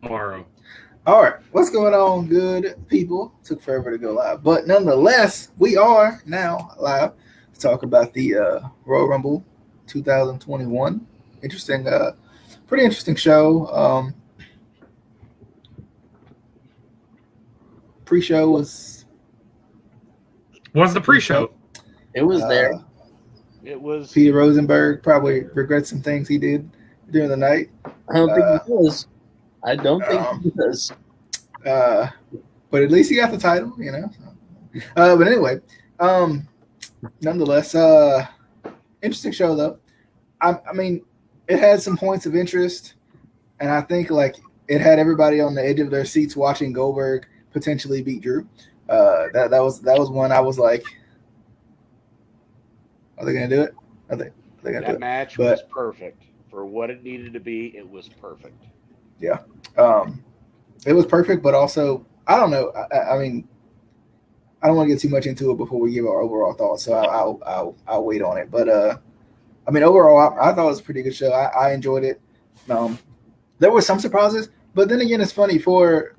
tomorrow. All right, what's going on, good people? Took forever to go live, but nonetheless, we are now live to talk about the Royal Rumble 2021. Interesting, pretty interesting show. Pre-show was the pre-show. It was there. It was. Peter Rosenberg probably regrets some things he did during the night. I don't think he does. I don't think he does. But at least he got the title, you know. But anyway, nonetheless, interesting show though. I mean, it had some points of interest, and I think like it had everybody on the edge of their seats watching Goldberg potentially beat Drew. That was one I was like, are they gonna do it? Are they gonna do it? That match was perfect for what it needed to be. It was perfect. Yeah. It was perfect, but also I don't know. I mean, I don't want to get too much into it before we give our overall thoughts, so I'll wait on it. But I mean, overall, I thought it was a pretty good show. I enjoyed it. There were some surprises, but then again, it's funny for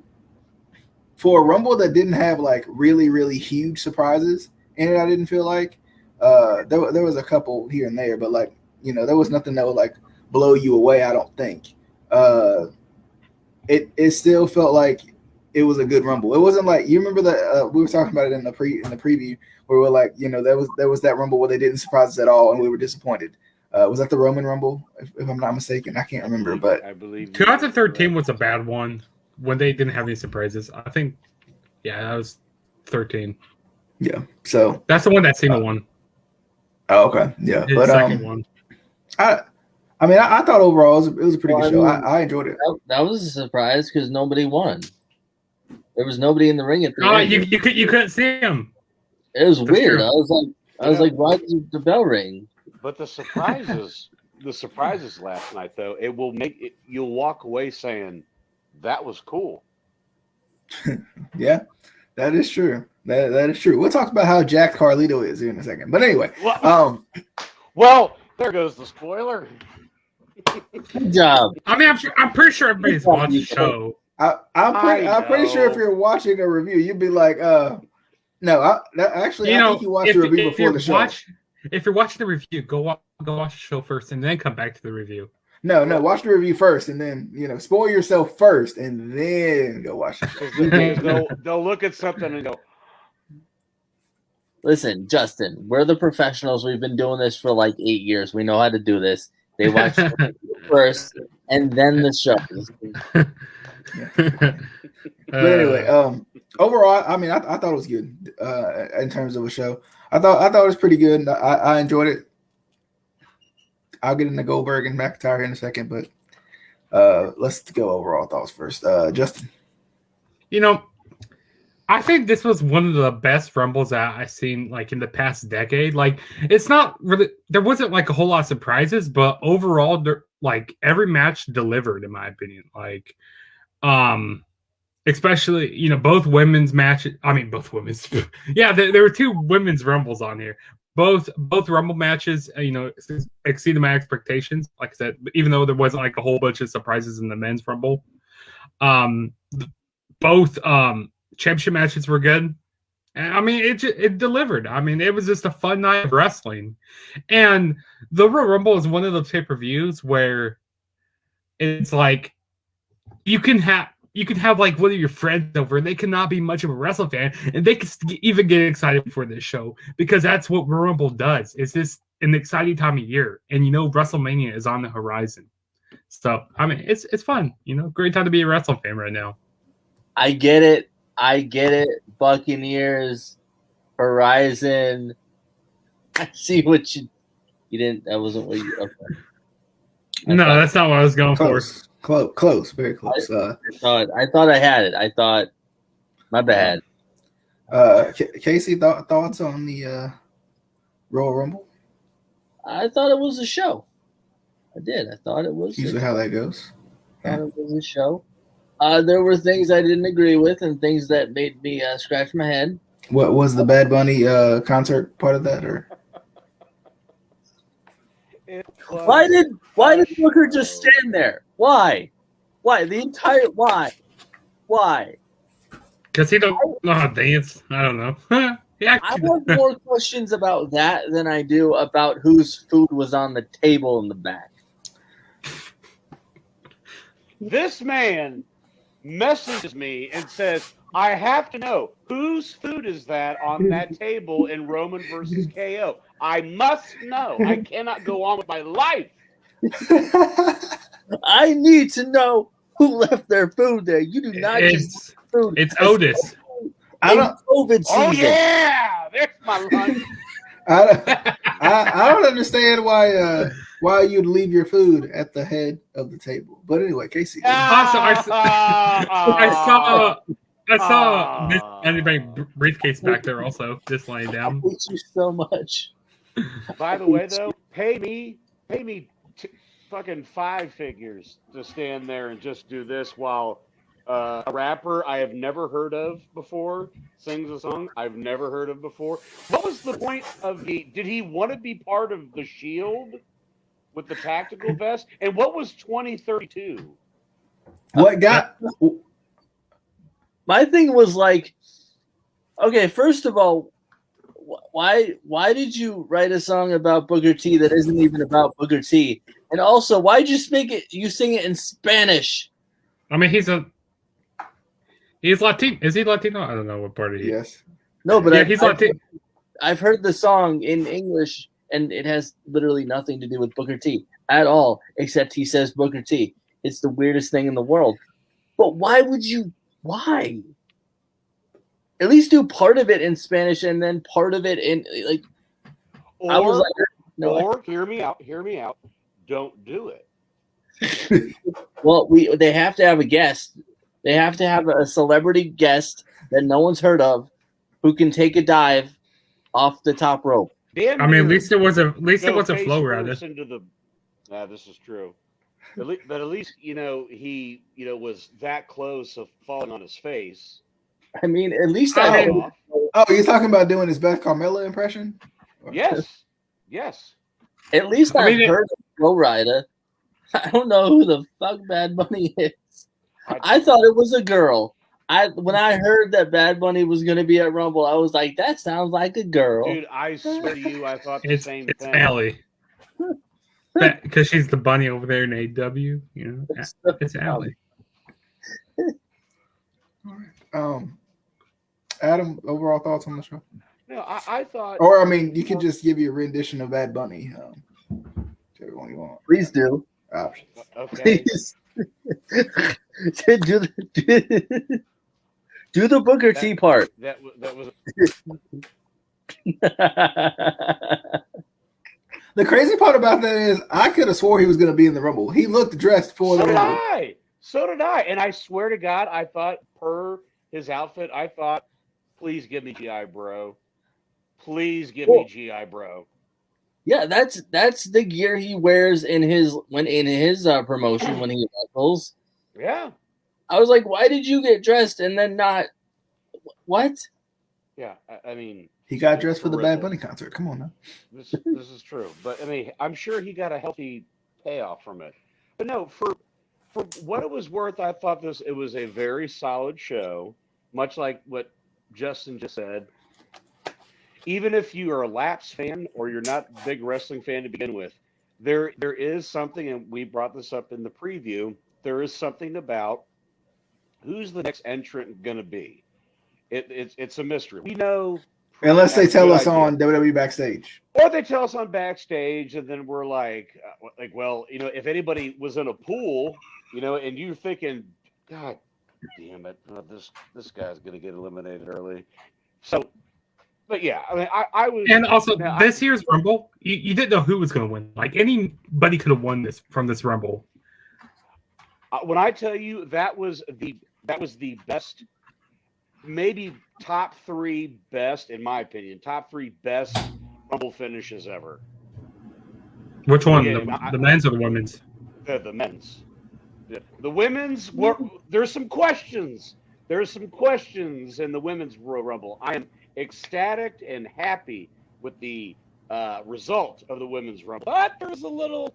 a Rumble that didn't have like really really huge surprises in it. I didn't feel like there was a couple here and there, but like there was nothing that would like blow you away. I don't think. It still felt like it was a good Rumble. It wasn't like you remember that we were talking about it in the preview where we were like, there was that Rumble where they didn't surprise us at all and we were disappointed. Was that the Roman Rumble? If I'm not mistaken, I can't remember. But I believe 2013 was a bad one when they didn't have any surprises. I think, that was 13. Yeah, so that's the one that Cena won. Oh, okay, yeah, His second one. I mean, I thought overall it was a pretty good show. I enjoyed it. That was a surprise because nobody won. There was nobody in the ring at the end. You couldn't see him. It was weird. I was like, why did the bell ring? But the surprises last night though, it will make it. You'll walk away saying that was cool. Yeah, that is true. That is true. We'll talk about how jacked Carlito is here in a second. But anyway, well, there goes the spoiler. Good job. I mean, I'm pretty sure everybody's watched the show. I'm pretty sure if you're watching a review, you'd be like, no. I think you watched the review before the show. If you're watching the review, go watch the show first and then come back to the review. No, watch the review first and then spoil yourself first and then go watch it. They'll look at something and go. Listen, Justin, we're the professionals. We've been doing this for like 8 years. We know how to do this. They watch the first and then the show. But anyway, overall, I mean, I thought it was good in terms of a show. I thought it was pretty good. I enjoyed it. I'll get into Goldberg and McIntyre in a second, but let's go overall thoughts first. Justin, I think this was one of the best Rumbles that I've seen like in the past decade. Like, it's not really there wasn't like a whole lot of surprises, but overall, like every match delivered, in my opinion. Like, especially both women's matches. I mean, both women's. Yeah, there were two women's Rumbles on here. Both Rumble matches, exceeded my expectations. Like I said, even though there wasn't like a whole bunch of surprises in the men's Rumble, both championship matches were good. I mean, it delivered. I mean, it was just a fun night of wrestling. And the Royal Rumble is one of those pay-per-views where it's like you can have like one of your friends over and they cannot be much of a wrestling fan and they can even get excited for this show because that's what Royal Rumble does. It's just an exciting time of year. And WrestleMania is on the horizon. So, I mean, it's fun. Great time to be a wrestling fan right now. I get it. Buccaneers, Horizon. I see what you didn't. That wasn't what you. Okay. No, that's not what I was going for. Close, very close. I thought I had it. My bad. Casey, thoughts on the Royal Rumble? I thought it was a show. I did. I thought it was. Usually how that goes. I thought it was a show. There were things I didn't agree with and things that made me scratch my head. What was the Bad Bunny concert part of that, or? Why did Booker just stand there? Why? Why? The entire why? Why? Because he don't know how to dance. I don't know. Yeah, I have more questions about that than I do about whose food was on the table in the back. This man messages me and says, I have to know whose food is that on that table in Roman versus KO. I must know. I cannot go on with my life. I need to know who left their food there. You do not just food. It's Otis. I don't. COVID season. Oh yeah, there's my lunch. I don't understand why you'd leave your food at the head of the table. But anyway, Casey. Also, I saw this anybody briefcase back there also just laying down. I hate you so much. By the way, though, pay me fucking 5 figures to stand there and just do this while a rapper I have never heard of before sings a song I've never heard of before. What was the point of did he want to be part of the Shield with the tactical vest? And what was 2032? What got? My thing was like, okay, first of all, why did you write a song about Booker T that isn't even about Booker T? And also, why'd you sing it in Spanish? I mean, he's Latino. Is he Latino? I don't know what part he is. Yes. No, but yeah, he's Latino. I've heard the song in English, and it has literally nothing to do with Booker T at all, except he says Booker T. It's the weirdest thing in the world. But why would you? Why? At least do part of it in Spanish and then part of it in like. I was like, no. Hear me out. Don't do it. Well, they have to have a guest. They have to have a celebrity guest that no one's heard of, who can take a dive off the top rope. Damn I mean, at least it was a flow rider. This is true. But at least he was that close of falling on his face. I mean, at least Oh, you're talking about doing his best Carmella impression? Yes. At least I've heard of Flow Rider. I don't know who the fuck Bad Bunny is. I thought it was a girl. When I heard that Bad Bunny was going to be at Rumble, I was like, that sounds like a girl. Dude, I swear to you, I thought the same thing. It's Allie. Because she's the bunny over there in AW. It's Allie. All right. Adam, overall thoughts on the show? No, I thought. Or, I mean, you can just give you a rendition of Bad Bunny. Whichever one you want. Please do. Options. Okay. Please. do the Booker T part. That was. The crazy part about that is I could have swore he was going to be in the Rumble. He looked dressed for the Rumble. So did I. And I swear to God, I thought per his outfit, please give me GI Bro. Please give me GI Bro. Yeah, that's the gear he wears in his promotion when he wrestles. Yeah. I was like, why did you get dressed and then not? What? Yeah, I mean, he got dressed for the Bad Bunny concert. Come on now. This is true, but I mean, I'm sure he got a healthy payoff from it. But no, for what it was worth, I thought it was a very solid show, much like what Justin just said. Even if you are a Lapsed fan or you're not a big wrestling fan to begin with, there is something, and we brought this up in the preview, there is something about who's the next entrant going to be. It's a mystery. We know. Unless they tell us on WWE Backstage. Or they tell us on Backstage, and then we're like, well, if anybody was in a pool, and you're thinking, God damn it, this guy's going to get eliminated early. So, but yeah, I mean, I was. And also, this year's Rumble, you didn't know who was going to win. Like, anybody could have won this from this Rumble. When I tell you that was the best, maybe top 3 best, in my opinion, top 3 best Rumble finishes ever. Which one? The men's or the women's? The men's. The women's there's some questions. There's some questions in the women's Royal Rumble. I am ecstatic and happy with the result of the women's Rumble. But there's a little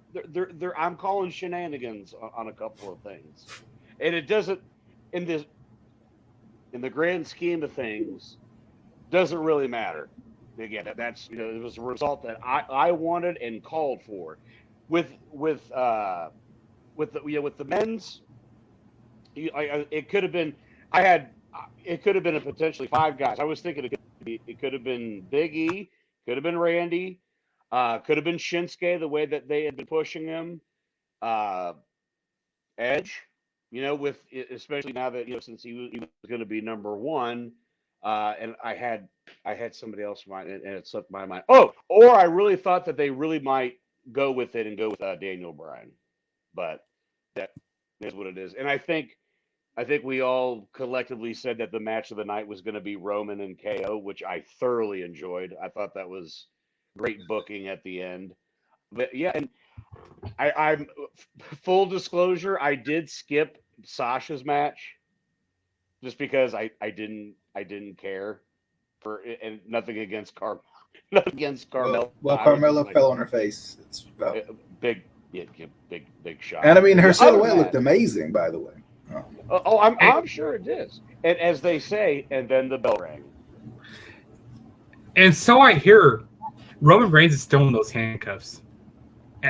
I'm calling shenanigans on a couple of things. and it doesn't in the grand scheme of things doesn't really matter. Again, that's it was a result that I wanted and called for. With the men's, it could have been it could have been a potentially 5 guys. I was thinking it could have been Big E, could have been Randy, could have been Shinsuke the way that they had been pushing him, Edge, with especially now that since he was going to be number 1, and I had somebody else in mind and it slipped my mind. Oh, or I really thought that they really might go with it and go with Daniel Bryan, but that is what it is. And I think we all collectively said that the match of the night was going to be Roman and KO, which I thoroughly enjoyed. I thought that was great booking at the end. But yeah, and I'm full disclosure, I did skip Sasha's match just because I didn't care for it, and nothing against Carmella. Well, Carmella fell on her face. It's about big shot. And I mean, her silhouette looked amazing, by the way. I'm sure it is. And as they say, and then the bell rang. And so I hear Roman Reigns is still in those handcuffs.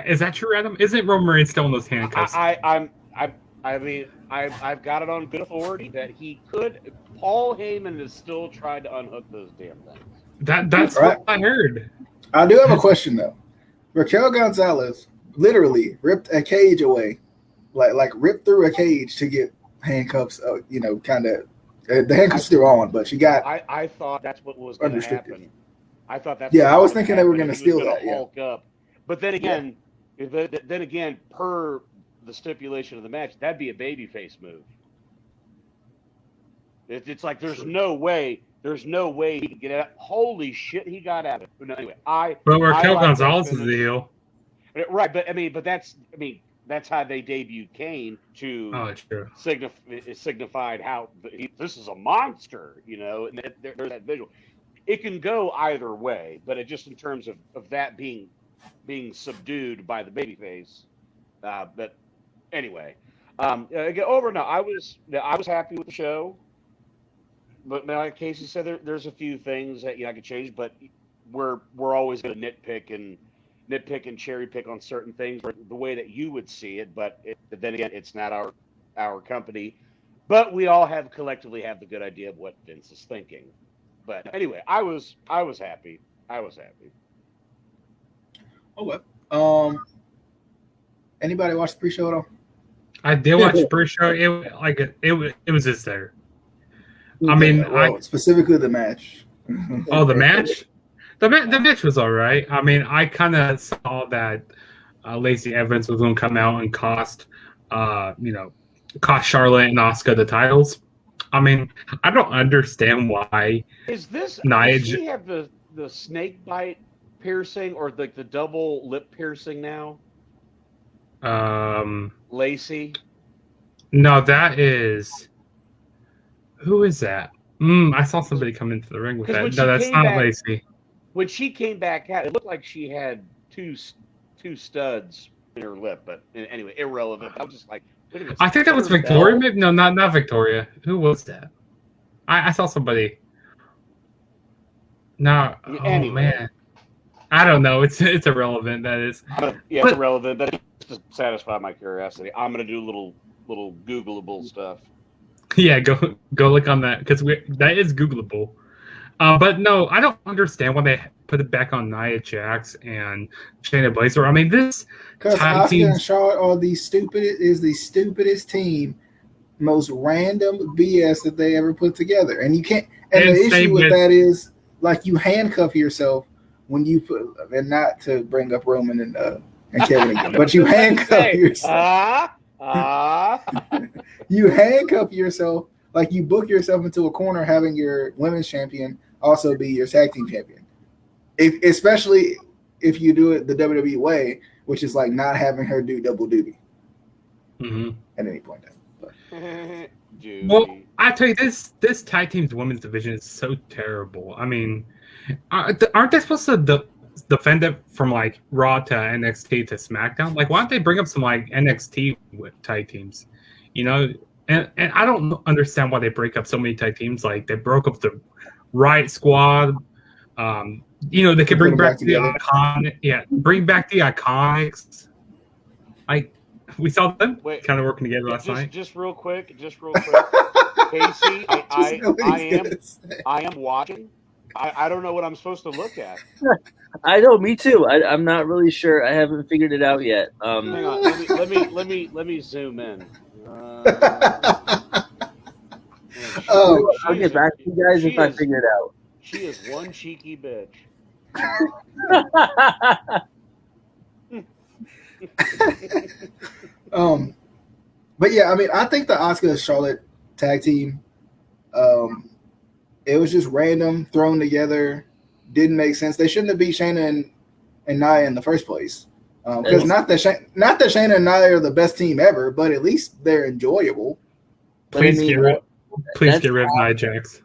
Is that true, Adam? Isn't Roman Reigns still in those handcuffs? I mean, I've got it on good authority that he could. Paul Heyman has still tried to unhook those damn things. That's right. What I heard. I do have a question though. Raquel Gonzalez literally ripped a cage away, like ripped through a cage to get handcuffs. Kind of the handcuffs still on, but she got. I thought that's what was going to happen. I thought that's. Yeah, I was thinking they were going to steal that. Hulk up. But then again, per the stipulation of the match, that'd be a babyface move. It's like there's no way he can get out. Holy shit, he got out of it. No, anyway, But Raquel Gonzalez is the heel, right? But that's how they debuted Kane to. Oh, it's true. Signified how this is a monster, and there's that visual. It can go either way, but it just in terms of that being subdued by the babyface. But anyway, over now. I was happy with the show, but like Casey said, there's a few things that I could change, but we're always going to nitpick and cherry pick on certain things the way that you would see it. But then again, it's not our company, but we all collectively have the good idea of what Vince is thinking. But anyway, I was happy. Okay. Anybody watch the pre-show at all? I did watch the pre-show. It was just there. I mean, specifically the match. Oh, the match? The match was all right. I mean, I kind of saw that Lacey Evans was going to come out and cost Charlotte and Asuka the titles. I mean, I don't understand why. Is this? Nia Does she have the snake bite piercing or the double lip piercing now? Lacey. No, that is. Who is that? I saw somebody come into the ring with that. No, that's not Lacey. When she came back out, it looked like she had two studs in her lip. But anyway, irrelevant. I was just like, wait a minute. I think that was Victoria. Maybe no, not Victoria. Who was that? I saw somebody. No. Anyway. Oh man. I don't know. It's irrelevant. That is. It's irrelevant. But just to satisfy my curiosity, I'm gonna do little Googleable stuff. Yeah, go look on that because that is Googleable. But no, I don't understand why they put it back on Nia Jax and Shayna Baszler. I mean, this because Asuka and Charlotte are the stupidest team, most random BS that they ever put together, and you can't. And the issue with that is like you handcuff yourself when you put, and not to bring up Roman and Kevin again, but you handcuff yourself. You handcuff yourself, like you book yourself into a corner having your women's champion also be your tag team champion. Especially if you do it the WWE way, which is like not having her do double duty at any point. Well, I tell you, this tag team's women's division is so terrible. I mean, aren't they supposed to defend it from like Raw to NXT to SmackDown? Like, why don't they bring up some like NXT tag teams, and And I don't understand why they break up so many tag teams. Like they broke up the Riot Squad. They could bring back the icon. Yeah, bring back the Iconics. We saw them kind of working together last night. Just real quick. Casey, I am watching. I don't know what I'm supposed to look at. I know, me too. I'm not really sure. I haven't figured it out yet. Hang on, let me zoom in. I'll get back to you guys if I figure it out. She is one cheeky bitch. But yeah, I mean, I think the Asuka Charlotte tag team, it was just random, thrown together, didn't make sense. They shouldn't have beat Shayna and Nia in the first place. Because not that Shayna and Nia are the best team ever, but at least they're enjoyable. Please get rid of Nia Jax.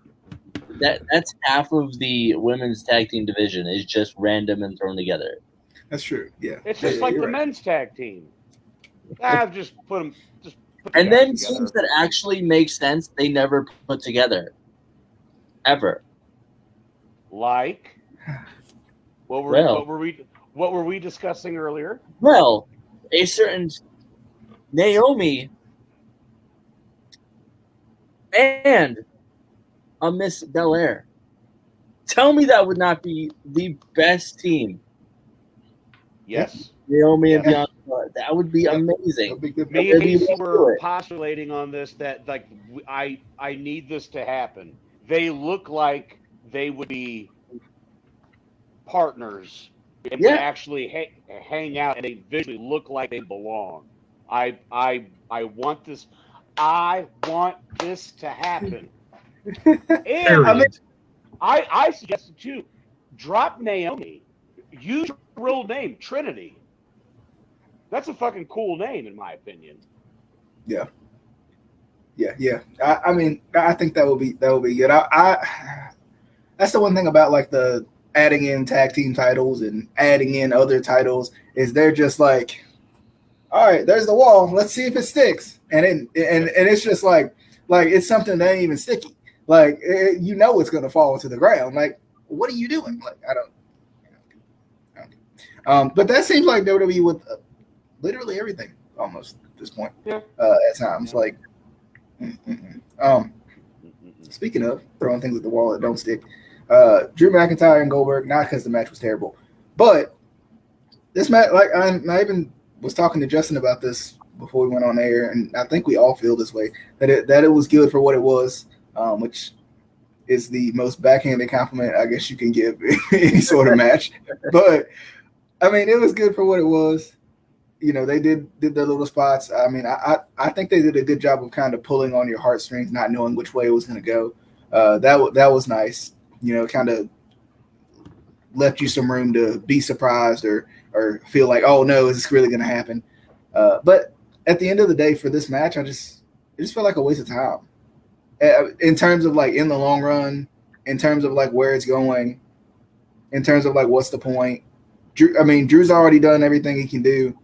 That's half of the women's tag team division is just random and thrown together. That's true. Yeah, it's just like the men's tag team. I've just put them. And then teams that actually make sense, they never put together, ever. Like, what were we discussing earlier? Well, a certain Naomi and a Miss Belair. Tell me that would not be the best team. Yes. Naomi and Bianca. That would be amazing. Me and Casey were postulating on this that like I need this to happen. They look like they would be partners and would actually hang out, and they visually look like they belong. I want this. I want this to happen. And I suggested too, drop Naomi. Use your real name, Trinity. That's a fucking cool name, in my opinion. Yeah. I mean, I think that would be good. That's the one thing about like the adding in tag team titles and adding in other titles is they're just like, all right, there's the wall. Let's see if it sticks. And it's just like it's something that ain't even sticky. Like it's gonna fall to the ground. Like, what are you doing? Like, I don't. But that seems like WWE with literally everything almost at this point. Yeah. At times, like. Speaking of throwing things at the wall that don't stick, Drew McIntyre and Goldberg, not because the match was terrible, but this match, like I even was talking to Justin about this before we went on air, and I think we all feel this way, that it was good for what it was, which is the most backhanded compliment I guess you can give any sort of match. But I mean, it was good for what it was. They did their little spots. I mean, I think they did a good job of kind of pulling on your heartstrings, not knowing which way it was going to go. That was nice. Kind of left you some room to be surprised or feel like, oh no, is this really going to happen? But at the end of the day, for this match, it just felt like a waste of time. In terms of like in the long run, in terms of like where it's going, in terms of like what's the point. Drew's already done everything he can do.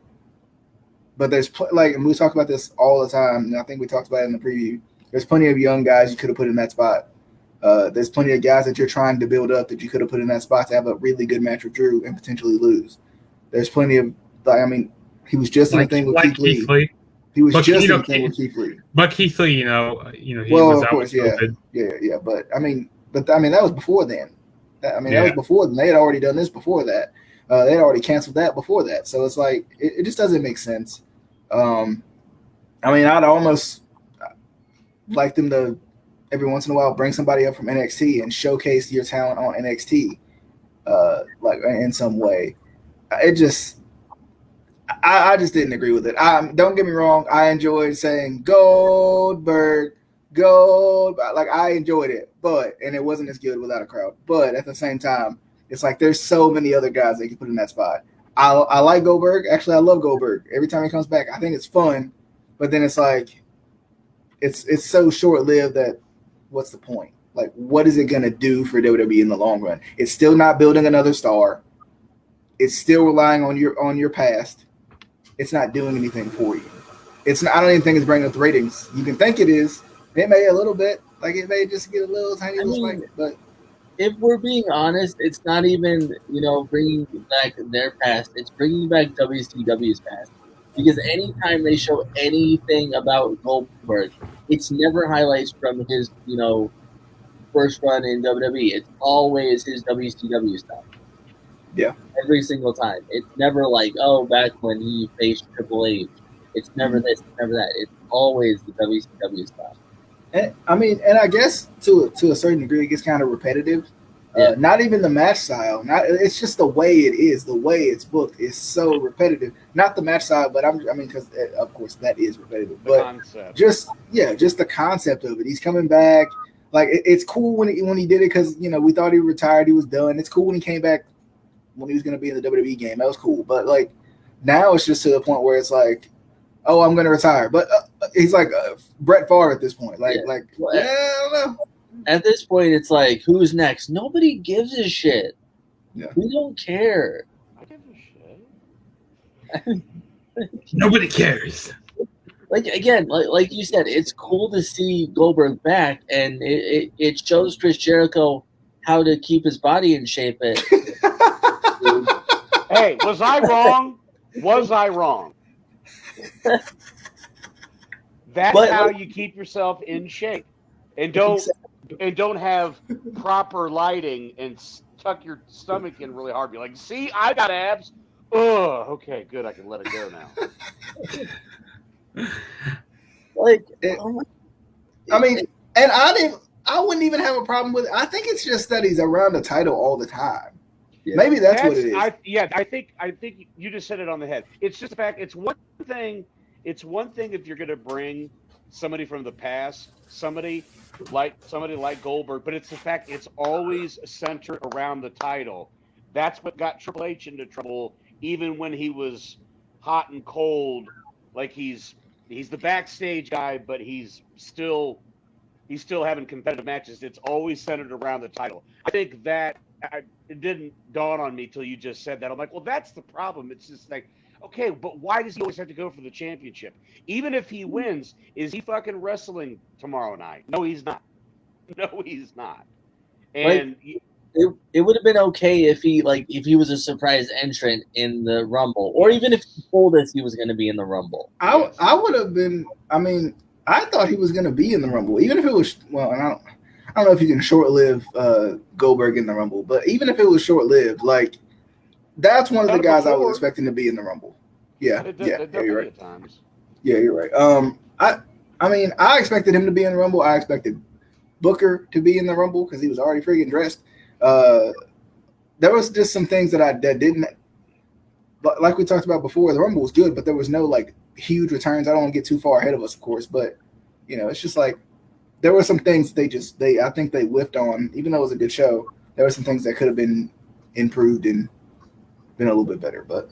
But there's and we talk about this all the time, and I think we talked about it in the preview. There's plenty of young guys you could have put in that spot. There's plenty of guys that you're trying to build up that you could have put in that spot to have a really good match with Drew and potentially lose. There's plenty of, he was just in the thing with Keith Lee. He was just in the thing with Keith Lee. But Keith Lee, he was out with COVID. Yeah. But that was before then. That was before then. They had already done this before that. They had already canceled that before that. So it's like, it just doesn't make sense. I'd almost like them to every once in a while bring somebody up from NXT and showcase your talent on NXT, in some way. I just didn't agree with it. Don't get me wrong. I enjoyed saying Goldberg. I enjoyed it, and it wasn't as good without a crowd. But at the same time, it's like there's so many other guys that you put in that spot. I like Goldberg. Actually, I love Goldberg. Every time he comes back, I think it's fun. But then it's like it's so short-lived that what's the point? Like, what is it going to do for WWE in the long run? It's still not building another star. It's still relying on your past. It's not doing anything for you. it's not, I don't even think it's bringing up the ratings. You can think it is. It may a little bit, like it may just get a little tiny little spike, but if we're being honest, it's not even bringing back their past. It's bringing back WCW's past. Because anytime they show anything about Goldberg, it's never highlights from his first run in WWE. It's always his WCW stuff. Yeah. Every single time. It's never like, back when he faced Triple H. It's never this, it's never that. It's always the WCW stuff. And I guess to a certain degree, it gets kind of repetitive. Yeah. Not even the match style. It's just the way it is. The way it's booked is so repetitive. Not the match style, but because of course that is repetitive. But concept. Just the concept of it. He's coming back. Like it's cool when he did it because we thought he retired, he was done. It's cool when he came back when he was going to be in the WWE game. That was cool. But like now it's just to the point where it's like, oh, I'm going to retire. But he's like Brett Favre at this point. I don't know. At this point, it's like, who's next? Nobody gives a shit. Yeah. We don't care. I give a shit. Nobody cares. Like again, like you said, it's cool to see Goldberg back, and it shows Chris Jericho how to keep his body in shape. Hey, was I wrong? Was I wrong? That's how you keep yourself in shape, and don't have proper lighting and tuck your stomach in really hard. Be like, see, I got abs. Oh, okay, good. I can let it go now. I wouldn't even have a problem with it. I think it's just that he's around the title all the time. Yeah. Maybe that's what it is. I think you just said it on the head. It's just the fact. It's one thing if you're going to bring somebody from the past, somebody like Goldberg, but it's the fact it's always centered around the title. That's what got Triple H into trouble, even when he was hot and cold. Like he's the backstage guy, but he's still having competitive matches. It's always centered around the title. I think that it didn't dawn on me till you just said that. I'm like, well, that's the problem. It's just like, okay, but why does he always have to go for the championship? Even if he wins, is he fucking wrestling tomorrow night? No, he's not. No, he's not. And it would have been okay if he was a surprise entrant in the Rumble, or even if he told us he was going to be in the Rumble. I would have been. I thought he was going to be in the Rumble, even if it was. Well, I don't know if you can short-live Goldberg in the Rumble, but even if it was short-lived, like that's one of the guys I was expecting to be in the Rumble. Yeah, you're right. Yeah, you're right. I expected him to be in the Rumble. I expected Booker to be in the Rumble because he was already freaking dressed. There was just some things that didn't, like we talked about before. The Rumble was good, but there was no like huge returns. I don't want to get too far ahead of us, of course, but it's just like there were some things I think they whiffed on. Even though it was a good show, there were some things that could have been improved and been a little bit better. But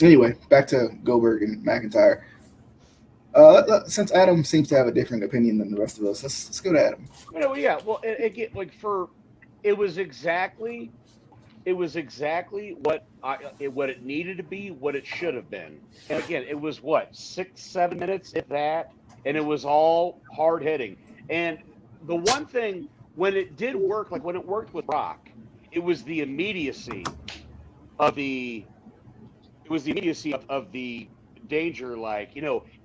anyway, back to Goldberg and McIntyre. Since Adam seems to have a different opinion than the rest of us, let's go to Adam. Yeah. Well, again, it was exactly what it needed to be, what it should have been. And again, it was 6-7 minutes, if that, and it was all hard hitting. And the one thing when it did work, like when it worked with Rock, it was the immediacy of the danger. Like,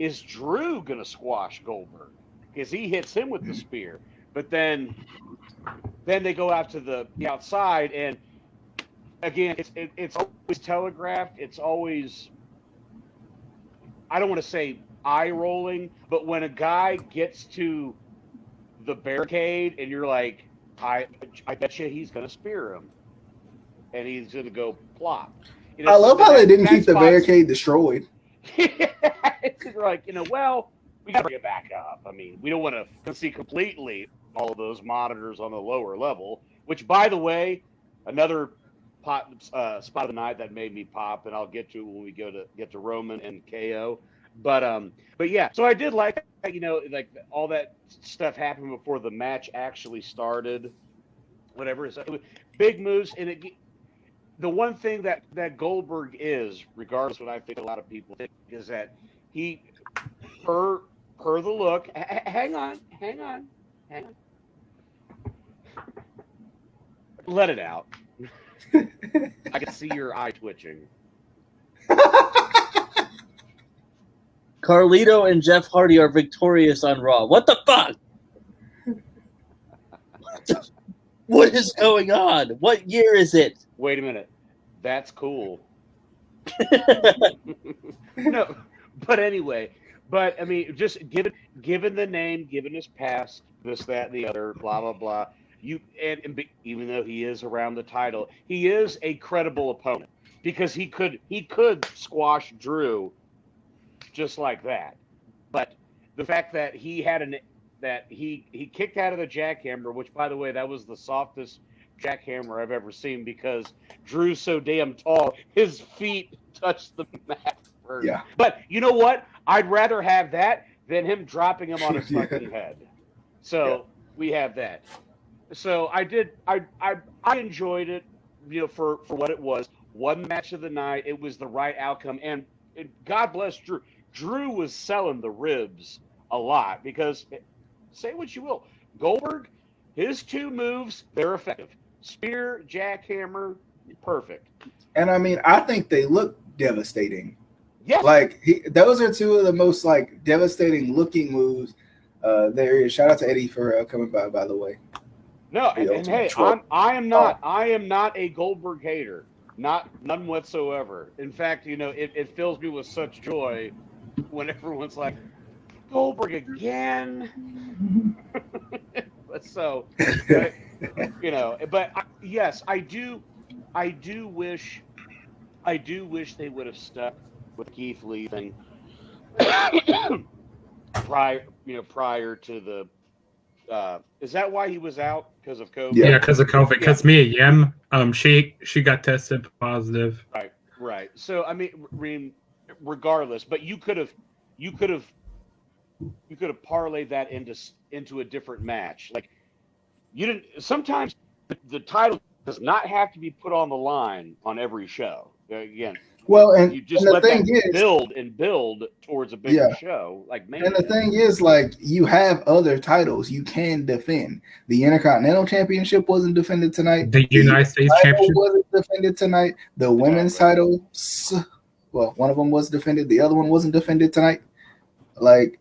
is Drew gonna squash Goldberg? Because he hits him with the spear, but then they go out to the outside, and again, it's always telegraphed. It's always, I don't want to say eye rolling, but when a guy gets to the barricade and you're like, I bet you he's gonna spear him, and he's gonna go plop. I love how they didn't keep the barricade destroyed. It's like, well, we got to bring it back up. I mean, we don't want to see completely all of those monitors on the lower level, which, by the way, another spot of the night that made me pop, and I'll get to when we get to Roman and KO. But yeah, so I did like like all that stuff happened before the match actually started. Whatever, so it was big moves, and the one thing that Goldberg is, regardless of what I think a lot of people think, is that he per the look. Hang on. Let it out. I can see your eye twitching. Carlito and Jeff Hardy are victorious on Raw. What the fuck? What is going on? What year is it? Wait a minute. That's cool. No, but anyway. But I mean, just given the name, given his past, this, that, and the other, blah blah blah. Even though he is around the title, he is a credible opponent because he could squash Drew just like that. But the fact that he had he kicked out of the jackhammer, which by the way, that was the softest jackhammer I've ever seen because Drew's so damn tall, his feet touched the mat first. Yeah. But you know what? I'd rather have that than him dropping him on his fucking head. So we have that. So I enjoyed it, for what it was. One match of the night, it was the right outcome, and God bless Drew. Drew was selling the ribs a lot because, say what you will, Goldberg, his two moves, they're effective. Spear, jackhammer, perfect. And I mean, I think they look devastating. Yes. Like those are two of the most like devastating looking moves there is. Shout out to Eddie for coming by the way. No, and hey, I am not a Goldberg hater, none whatsoever. In fact, it fills me with such joy when everyone's like, Goldberg again. Yes, I do wish they would have stuck with Keith leaving prior to the. Is that why he was out? Because of COVID? Yeah, because of COVID. Because Mia Yim, she got tested positive. Right. So I mean, regardless, but you could have parlayed that into a different match. Like you didn't. Sometimes the title does not have to be put on the line on every show. Again. Well, and you just and let the thing that build towards a bigger show. Like Mania. And the thing is, like, you have other titles you can defend. The Intercontinental Championship wasn't defended tonight. The United States Championship wasn't defended tonight. The women's title, well, one of them was defended. The other one wasn't defended tonight. Like,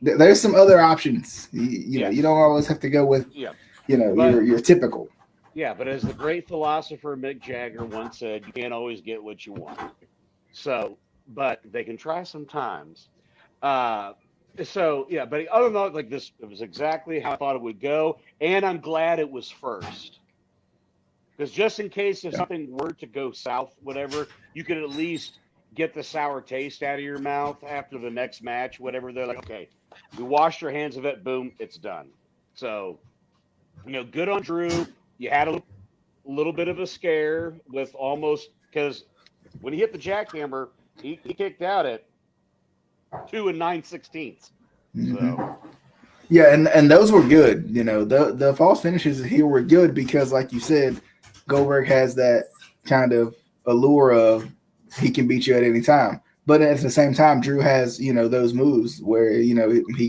there's some other options. You know, you don't always have to go with, your typical. Yeah, but as the great philosopher Mick Jagger once said, you can't always get what you want. So, but they can try sometimes. But other than that, like this, it was exactly how I thought it would go, and I'm glad it was first. Because just in case if something were to go south, whatever, you could at least get the sour taste out of your mouth after the next match, whatever. They're like, okay, you washed your hands of it, boom, it's done. So, good on Drew. You had a little bit of a scare with almost because when he hit the jackhammer, he kicked out at 2 9/16. So yeah, and those were good. The false finishes here were good because, like you said, Goldberg has that kind of allure of he can beat you at any time. But at the same time, Drew has those moves where he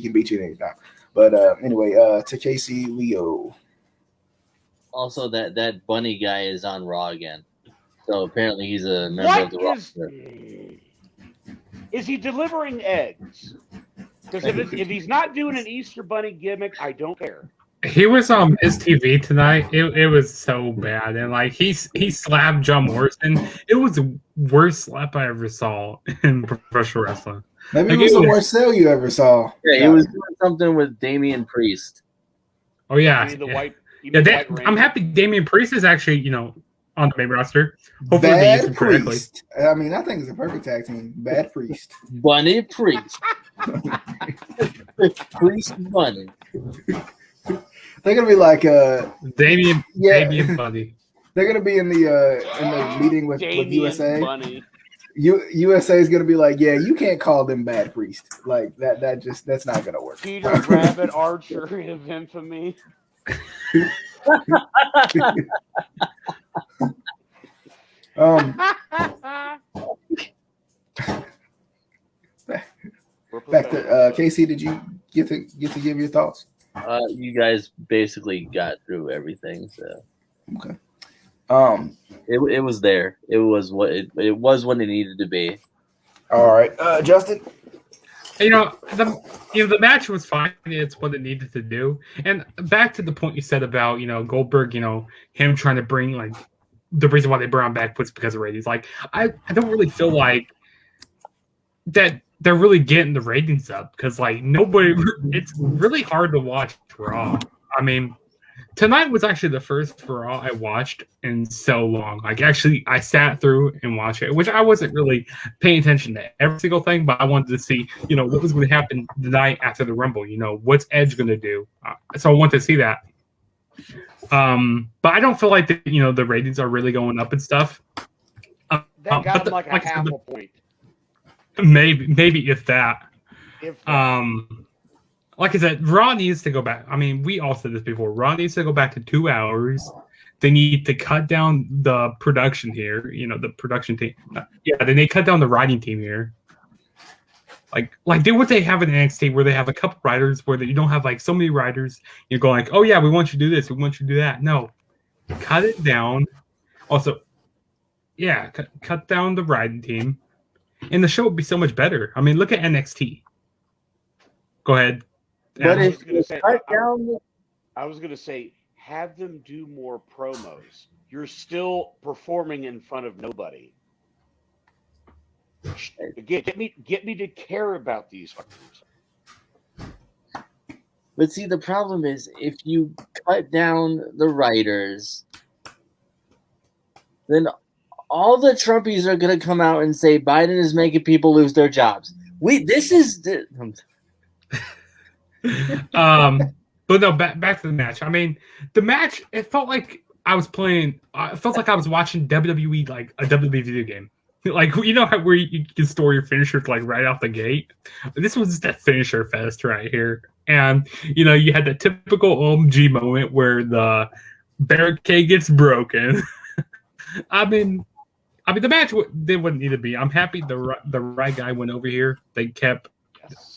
can beat you at any time. But anyway, to Casey Leo. Also, that bunny guy is on Raw again. So apparently he's a member of the roster. Is he delivering eggs? Because if he's not doing an Easter bunny gimmick, I don't care. He was on his TV tonight. It was so bad, and like he slapped John Morrison. It was the worst slap I ever saw in professional wrestling. Maybe it was the worst sale you ever saw. Yeah, he was doing something with Damian Priest. Oh yeah, I'm happy Damian Priest is actually on the main roster. Hopefully they use him correctly. I mean, I think it's a perfect tag team. Bad Priest, Bunny Priest, Priest Bunny. They're gonna be like Damian Bunny. They're gonna be in the meeting with USA. Bunny. USA is gonna be like, yeah, you can't call them Bad Priest. Like that's not gonna work. Peter Rabbit Archer of infamy. We're back to Casey. Did you get to give your thoughts? You guys basically got through everything, so Okay. it was there. It was what it was when it needed to be. All right, Justin. The match was fine. It's what it needed to do. And back to the point you said about Goldberg. Him trying to bring like the reason why they brought him back was because of ratings. Like I don't really feel like that they're really getting the ratings up because like nobody. It's really hard to watch Raw. I mean, tonight was actually the first Raw I watched in so long. Like actually, I sat through and watched it, which I wasn't really paying attention to every single thing, but I wanted to see what was going to happen the night after the Rumble. What's Edge going to do? So I want to see that. But I don't feel like the ratings are really going up and stuff. That got him like a half a point. Maybe if that. Like I said, Raw needs to go back. I mean, we all said this before. Raw needs to go back to 2 hours. They need to cut down the production here. The production team. Yeah, they need to cut down the writing team here. Like do what they have in NXT, where they have a couple writers, where you don't have like so many writers. You're going like, oh yeah, we want you to do this, we want you to do that. No, cut it down. Also, yeah, cut down the writing team, and the show would be so much better. I mean, look at NXT. Go ahead. But if you cut down, I was going to say, have them do more promos. You're still performing in front of nobody. Get me to care about these fuckers. But see, the problem is if you cut down the writers, then all the Trumpies are going to come out and say Biden is making people lose their jobs. But no, back to the match. I mean, the match, it felt like I was playing. It felt like I was watching WWE, like a WWE video game. Like where you can store your finishers like right off the gate. This was just a finisher fest right here, and you had the typical OMG moment where the barricade gets broken. I mean, the match wouldn't need to be. I'm happy the right guy went over here. They kept.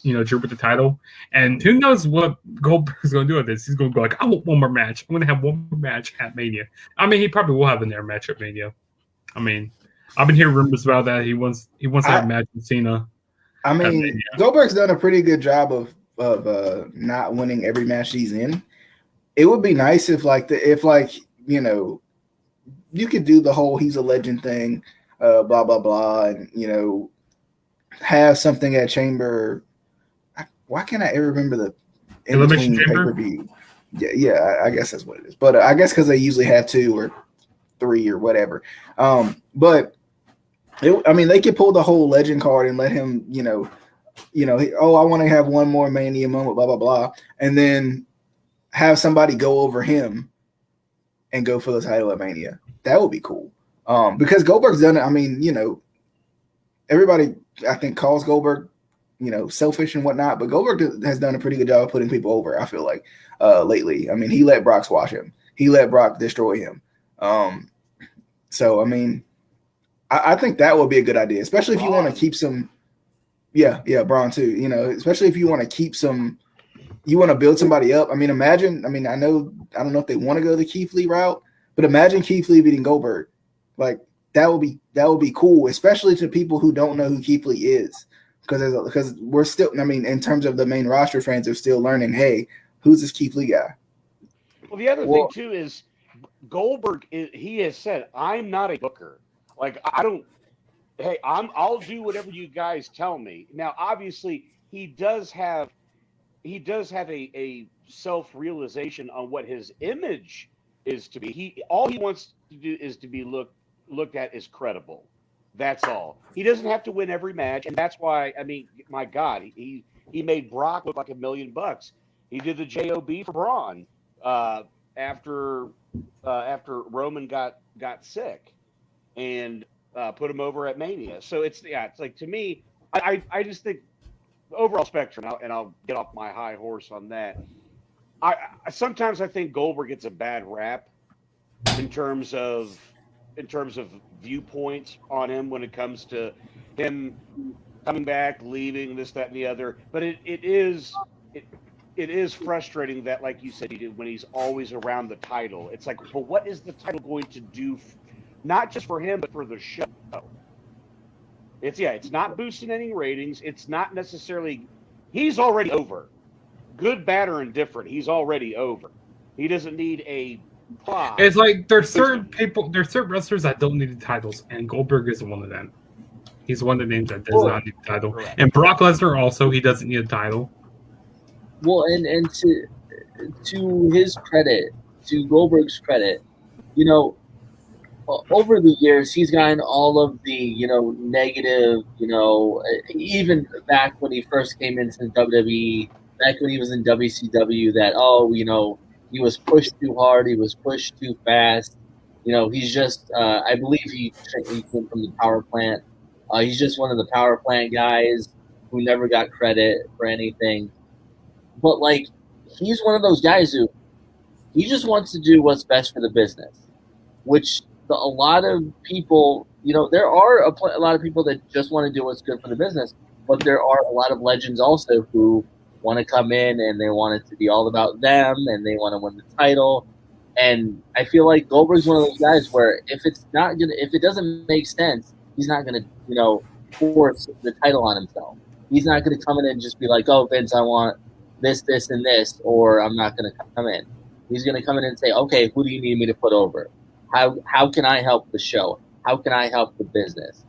Drew with the title, and who knows what Goldberg's going to do with this? He's going to go like, I want one more match. I'm going to have one more match at Mania. I mean, he probably will have a match at Mania. I mean, I've been hearing rumors about that. He wants to have a match with Cena. I mean, Goldberg's done a pretty good job of not winning every match he's in. It would be nice if you could do the whole he's a legend thing, blah blah blah, and have something at Chamber. Why can't I ever remember the Elimination Chamber? Pay-per-view? Yeah, I guess that's what it is. But I guess because they usually have 2 or 3 or whatever. But they could pull the whole legend card and let him, I want to have one more Mania moment, blah blah blah, and then have somebody go over him and go for the title at Mania. That would be cool. Because Goldberg's done it. I mean, everybody I think calls Goldberg, selfish and whatnot, but Goldberg has done a pretty good job of putting people over, I feel like, lately. I mean, he let Brock squash him. He let Brock destroy him. So, I mean, I think that would be a good idea, especially if you want to keep some – yeah, Braun too. Especially if you want to keep some – you want to build somebody up. I mean, imagine – I mean, I don't know if they want to go the Keith Lee route, but imagine Keith Lee beating Goldberg. Like, that would be cool, especially to people who don't know who Keith Lee is, because we're still, I mean, in terms of the main roster fans are still learning, hey, who's this Keith Lee guy? Well, the other thing too is Goldberg. He has said, "I'm not a booker. Like I'll do whatever you guys tell me." Now, obviously, he does have a self-realization on what his image is to be. All he wants to do is to be looked at as credible. That's all. He doesn't have to win every match, and that's why, I mean, my God, he made Brock look like $1 million. He did the JOB for Braun after Roman got sick, and put him over at Mania. So it's like, to me, I just think overall spectrum, and I'll get off my high horse on that. Sometimes I think Goldberg gets a bad rap in terms of viewpoints on him when it comes to him coming back, leaving, this, that, and the other. But it is frustrating that, like you said, when he's always around the title. It's like, well, what is the title going to do, not just for him, but for the show? It's not boosting any ratings. It's not necessarily. He's already over. Good, bad, or indifferent. He's already over. He doesn't need a plot. It's like there's certain wrestlers that don't need the titles, and Goldberg is one of them. He's one of the names that does not need the title. Correct. And Brock Lesnar also, he doesn't need a title. Well, and to his credit, to Goldberg's credit, over the years he's gotten all of the negative, even back when he first came into WWE, back when he was in WCW, that he was pushed too hard, he was pushed too fast. He's just I believe he came from the power plant. He's just one of the power plant guys who never got credit for anything. But he's one of those guys who he just wants to do what's best for the business, which a lot of people, there are a lot of people that just want to do what's good for the business, but there are a lot of legends also who want to come in and they want it to be all about them and they want to win the title. And I feel like Goldberg's one of those guys where if it doesn't make sense, he's not gonna, force the title on himself. He's not gonna come in and just be like, "Oh, Vince, I want this, this, and this," or "I'm not gonna come in." He's gonna come in and say, "Okay, who do you need me to put over? How can I help the show? How can I help the business?"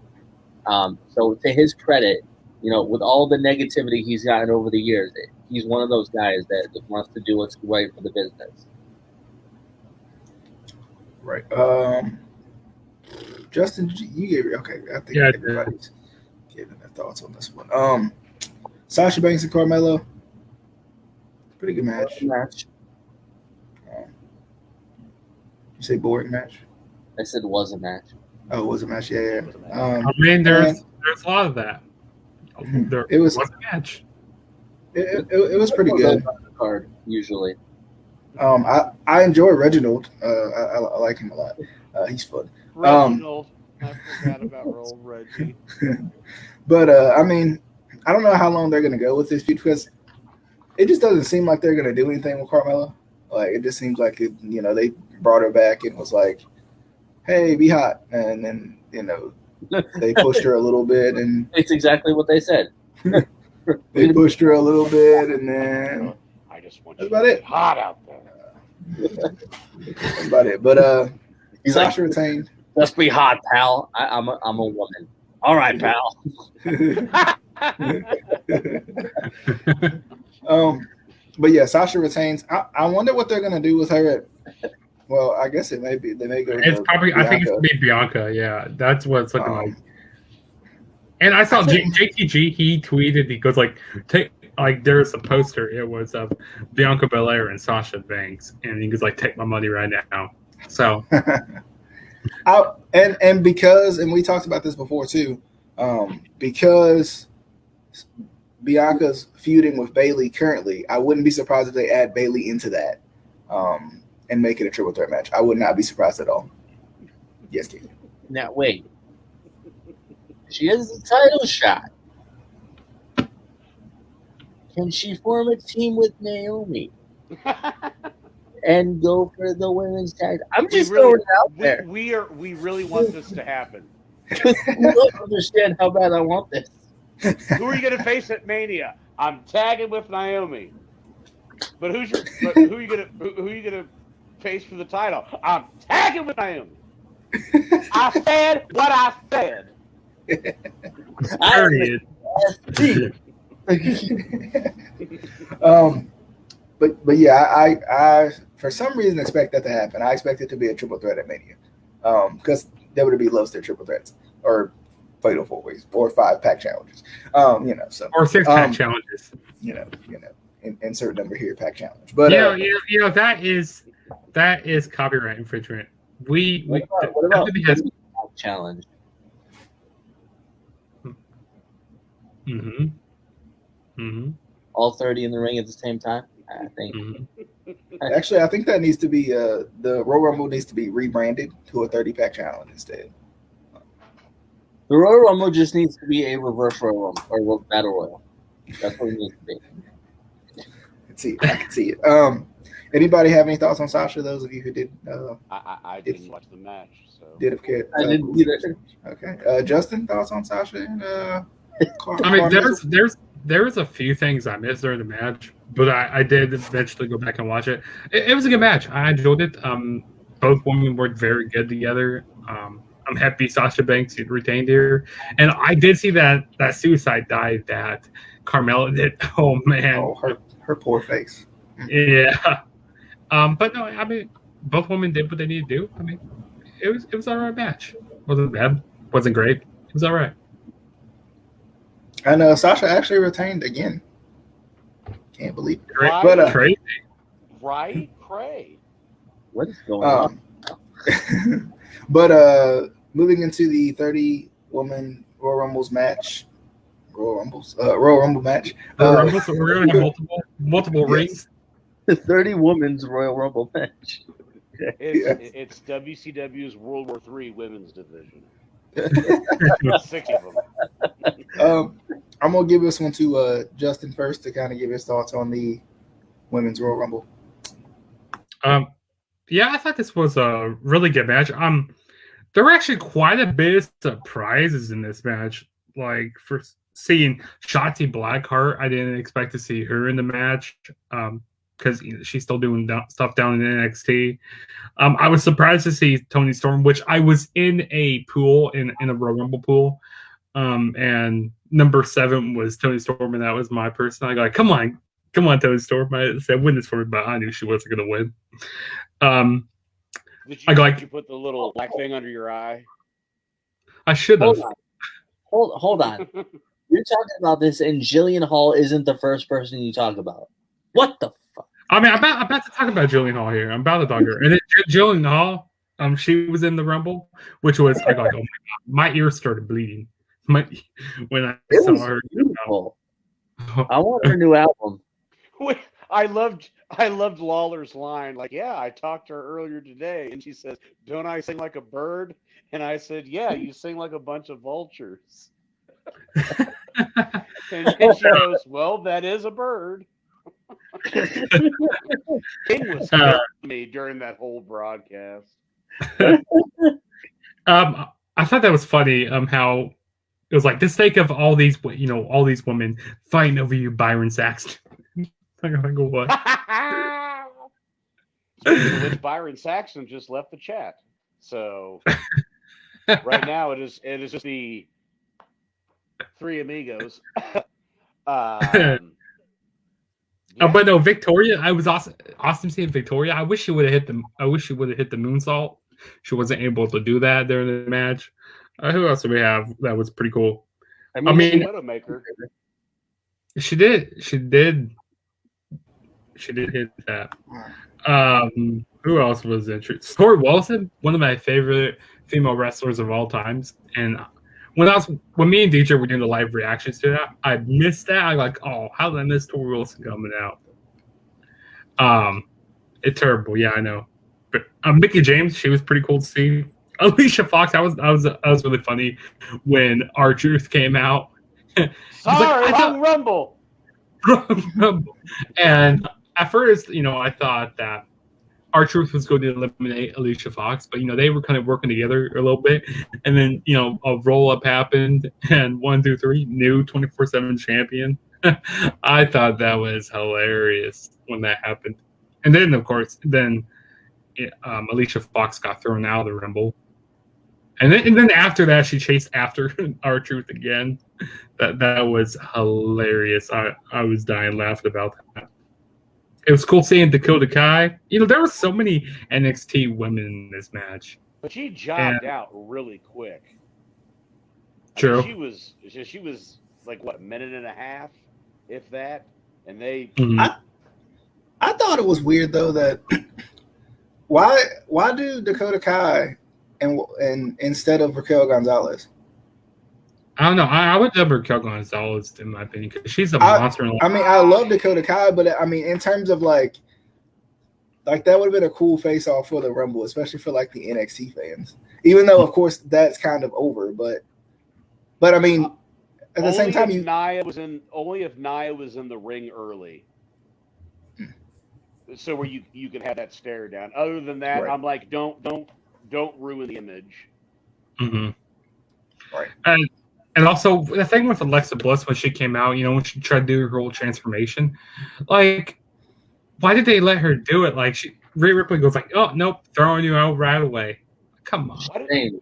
So to his credit, with all the negativity he's gotten over the years, he's one of those guys that wants to do what's right for the business. Right. Justin, you gave it. Okay, I think everybody's giving their thoughts on this one. Sasha Banks and Carmelo. Pretty good match. You say boring match? I said it was a match. Oh, it was a match. Yeah. I mean, there's a lot of that. It was a match. It was pretty good. Card usually. I enjoy Reginald. I like him a lot. He's fun. Reginald. I forgot about old Reggie. But I mean, I don't know how long they're gonna go with this feud because it just doesn't seem like they're gonna do anything with Carmella. Like it just seems like they brought her back and was like, "Hey, be hot," and then they pushed her a little bit, and it's exactly what they said. They pushed her a little bit, and then I just want you to get hot out there. That's about it. But Sasha retained. Just be hot, pal. I'm a woman. All right, pal. But yeah, Sasha retains. I wonder what they're gonna do with her. Well, I guess it may be. They may go. It's probably. Bianca. I think it's gonna be Bianca. Yeah, that's what it's looking like. And I saw JTG. He tweeted. He goes there's a poster. It was of Bianca Belair and Sasha Banks, and he goes take my money right now. So. And because we talked about this before too, because Bianca's feuding with Bayley currently, I wouldn't be surprised if they add Bayley into that and make it a triple threat match. I would not be surprised at all. Yes, Keith. Now wait, she has the title shot. Can she form a team with Naomi? And go for the women's tag. I'm just throwing it out there. We really want this to happen. You don't understand how bad I want this. Who are you going to face at Mania? I'm tagging with Naomi. But who are you going to face for the title? I'm tagging with Naomi. I said what I said. But yeah, I for some reason expect that to happen. I expect it to be a triple threat at Mania, because WWE loves their triple threats or fatal 4-ways or 5-pack challenges. So or 6-pack challenges. Insert number here, pack challenge. But that is copyright infringement. What about challenge? Mm-hmm. Mm-hmm. All 30 in the ring at the same time. I think. Mm-hmm. Actually, I think that needs to be the Royal Rumble needs to be rebranded to a 30-pack challenge instead. The Royal Rumble just needs to be a reverse Royal Rumble or Battle Royal. That's what it needs to be. I can see it. Anybody have any thoughts on Sasha? Those of you who did, I didn't watch the match, so did have cared. I didn't either. Okay, Justin, thoughts on Sasha and I mean, there's a few things I missed during the match, but I did eventually go back and watch it. It was a good match. I enjoyed it. Both women worked very good together. I'm happy Sasha Banks retained here, and I did see that suicide dive that Carmella did. Oh man, her poor face. Yeah. But no, I mean, both women did what they needed to do. I mean, it was all right match. Wasn't bad. Wasn't great. It was all right. And Sasha actually retained again. Can't believe it. Right, But crazy. Right, Cray. What is going on? But moving into the 30-woman Royal Rumble match. We're gonna have multiple rings. The 30 women's Royal Rumble match. It's WCW's World War III women's division. 6 of them. I'm gonna give this one to Justin first to kind of give his thoughts on the women's Royal Rumble. Yeah, I thought this was a really good match. There were actually quite a bit of surprises in this match. Like for seeing Shotzi Blackheart, I didn't expect to see her in the match because she's still doing stuff down in NXT. I was surprised to see Toni Storm, which I was in a pool in a Royal Rumble pool, and number 7 was Toni Storm, and that was my person. I go, come on, Toni Storm. I said, win this for me, but I knew she wasn't going to win. Did you put the little black thing under your eye? I should have. Hold on. You're talking about this, and Jillian Hall isn't the first person you talk about. What the fuck? I mean, I'm about to talk about Jillian Hall here. I'm about to talk her. And then Jillian Hall, she was in the Rumble, which was, I go, oh my God, my ears started bleeding when I saw her. Beautiful. I want her new album. Wait, I loved Lawler's line, like, yeah, I talked to her earlier today, and she says, don't I sing like a bird? And I said, yeah, you sing like a bunch of vultures. And she goes, well, that is a bird. King was killing me during that whole broadcast. I thought that was funny. How it was like the stake of all these women fighting over you, Byron Saxton. I go, what? Which Byron Saxton just left the chat. So right now it is just the 3 amigos. Yeah. But no, Victoria. I was awesome seeing Victoria. I wish she would have hit the moonsault. She wasn't able to do that during the match. Who else do we have? That was pretty cool. I mean Widowmaker. She did hit that. Who else was interesting? Tori Wilson, one of my favorite female wrestlers of all times. And when me and DJ were doing the live reactions to that, I missed that. I'm like, oh, how did I miss Tori Wilson coming out? It's terrible. Yeah, I know. But Mickie James, she was pretty cool to see. Alicia Fox, that was really funny when R-Truth came out. Sorry, wrong Rumble. Rumble. And at first, I thought that R-Truth was going to eliminate Alicia Fox, but they were kind of working together a little bit. And then a roll up happened, and 1, 2, 3, new 24/7 champion. I thought that was hilarious when that happened. And then of course, Alicia Fox got thrown out of the Rumble. And then after that, she chased after R-Truth again. That was hilarious. I was dying laughing about that. It was cool seeing Dakota Kai. There were so many NXT women in this match. But she jogged out really quick. True. She was like, what, a minute and a half, if that? And they... Mm-hmm. I thought it was weird, though, that... Why do Dakota Kai and instead of Raquel Gonzalez? I don't know. I would dub Raquel Gonzalez, in my opinion, because she's a monster. I mean, I love Dakota Kai, but I mean, in terms of like that would have been a cool face-off for the Rumble, especially for like the NXT fans. Even though, of course, that's kind of over, but But I mean, at the same time, only if Nia was in the ring early. So where you can have that stare down. Other than that, right. I'm like, don't ruin the image. Mm-hmm. Right. And also the thing with Alexa Bliss when she came out, when she tried to do her whole transformation, like, why did they let her do it? Like, Rhea Ripley goes like, "Oh nope, throwing you out right away." Come on.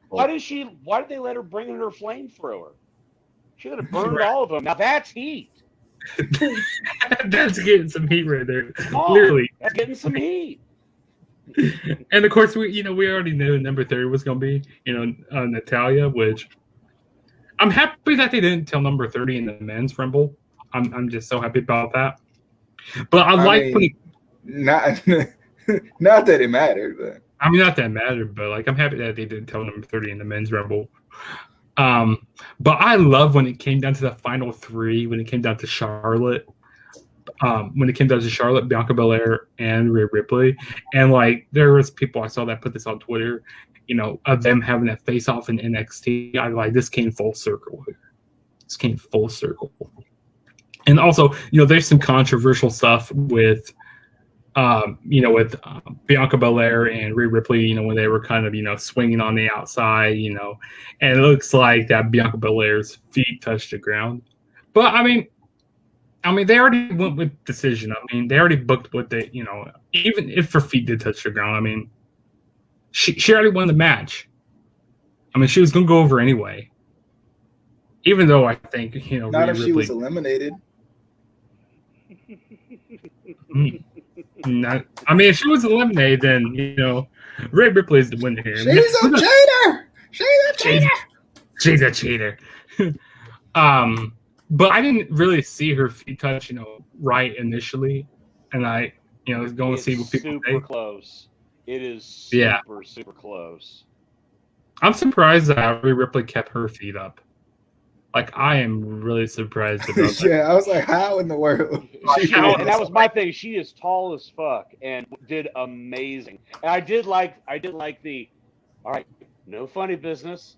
Why did they let her bring in her flamethrower? She could have burned all of them. Now that's heat. That's getting some heat right there. Oh, Literally, that's getting some heat. And of course, we already knew number 30 was going to be Natalia, which I'm happy that they didn't tell number 30 in the men's rumble. I'm just so happy about that. But not that it mattered, but I mean, not that mattered, but like I'm happy that they didn't tell number 30 in the men's rumble. But I love when it came down to the final three, when it came down to Charlotte. Bianca Belair, and Rhea Ripley, and like there was people I saw that put this on Twitter, of them having that face off in NXT. I like this came full circle here. This came full circle, and also there's some controversial stuff with Bianca Belair and Rhea Ripley, when they were kind of, swinging on the outside, and it looks like that Bianca Belair's feet touched the ground. But I mean, they already went with decision. I mean, they already booked what they, even if her feet did touch the ground, I mean, she already won the match. I mean, she was going to go over anyway. Even though I think, not if she was eliminated. I mean, if she was eliminated, then Rhea Ripley is the winner here. She's a cheater. She's a cheater. But I didn't really see her feet touch, right initially, and I, was going to see what people super say. Close. It is super close. I'm surprised that Rhea Ripley kept her feet up. Like, I am really surprised about that. Yeah, I was like, how in the world? And that was my thing. She is tall as fuck and did amazing. And I did like the, all right, no funny business.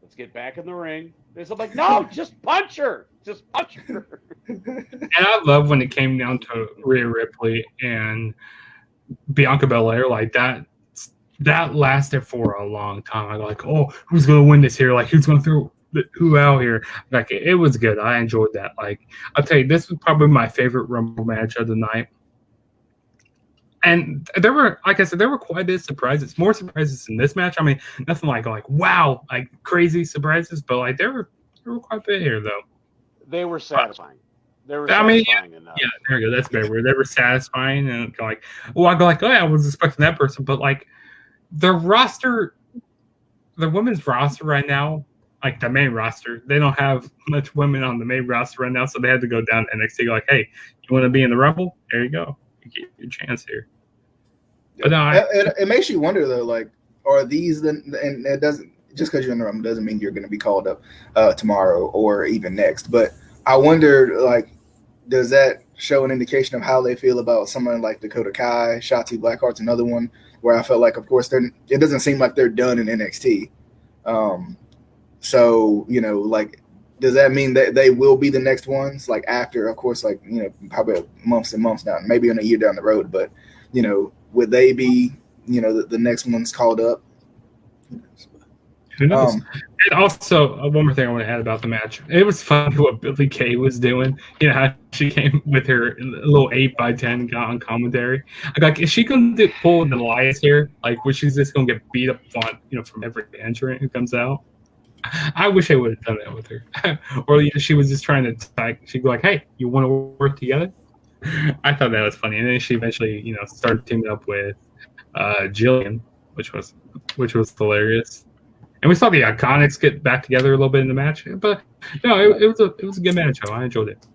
Let's get back in the ring. And I'm like, no, just punch her. Just punch her. And I love when it came down to Rhea Ripley and Bianca Belair. Like, that lasted for a long time. I was like, oh, who's going to win this here? Like, who's going to throw who out here? Like, it was good. I enjoyed that. Like, I'll tell you, this was probably my favorite Rumble match of the night. And there were, like I said, there were quite a bit of surprises. More surprises in this match. I mean, nothing like wow, like crazy surprises, but like there were quite a bit here though. They were satisfying. They were satisfying enough. Yeah, there you go. That's better. They were satisfying, and like, well, I'd go like, oh yeah, I was expecting that person, but like the women's roster right now, like the main roster, they don't have much women on the main roster right now, so they had to go down to NXT. Go like, hey, you want to be in the Rumble? There you go. You get your chance here. But no, it makes you wonder though, like, are these and it doesn't just because you're in the Rumble doesn't mean you're going to be called up tomorrow or even next. But I wonder, like, does that show an indication of how they feel about someone like Dakota Kai? Shotzi Blackheart's another one where I felt like, of course, it doesn't seem like they're done in NXT. So like, does that mean that they will be the next ones? Like after, of course, like probably months and months down, maybe in a year down the road. But would they be the next ones called up? Who knows? And also, one more thing I want to add about the match. It was funny what Billie Kay was doing. How she came with her little 8x10 got on commentary. Like, is she going to pull an Elias here? Like, was she just going to get beat up on, from every entrant who comes out? I wish I would have done that with her. Or she was just trying to, she'd go like, hey, you want to work together? I thought that was funny. And then she eventually, started teaming up with Jillian, which was hilarious. And we saw the Iconics get back together a little bit in the match, but no, it was a good match. I enjoyed it.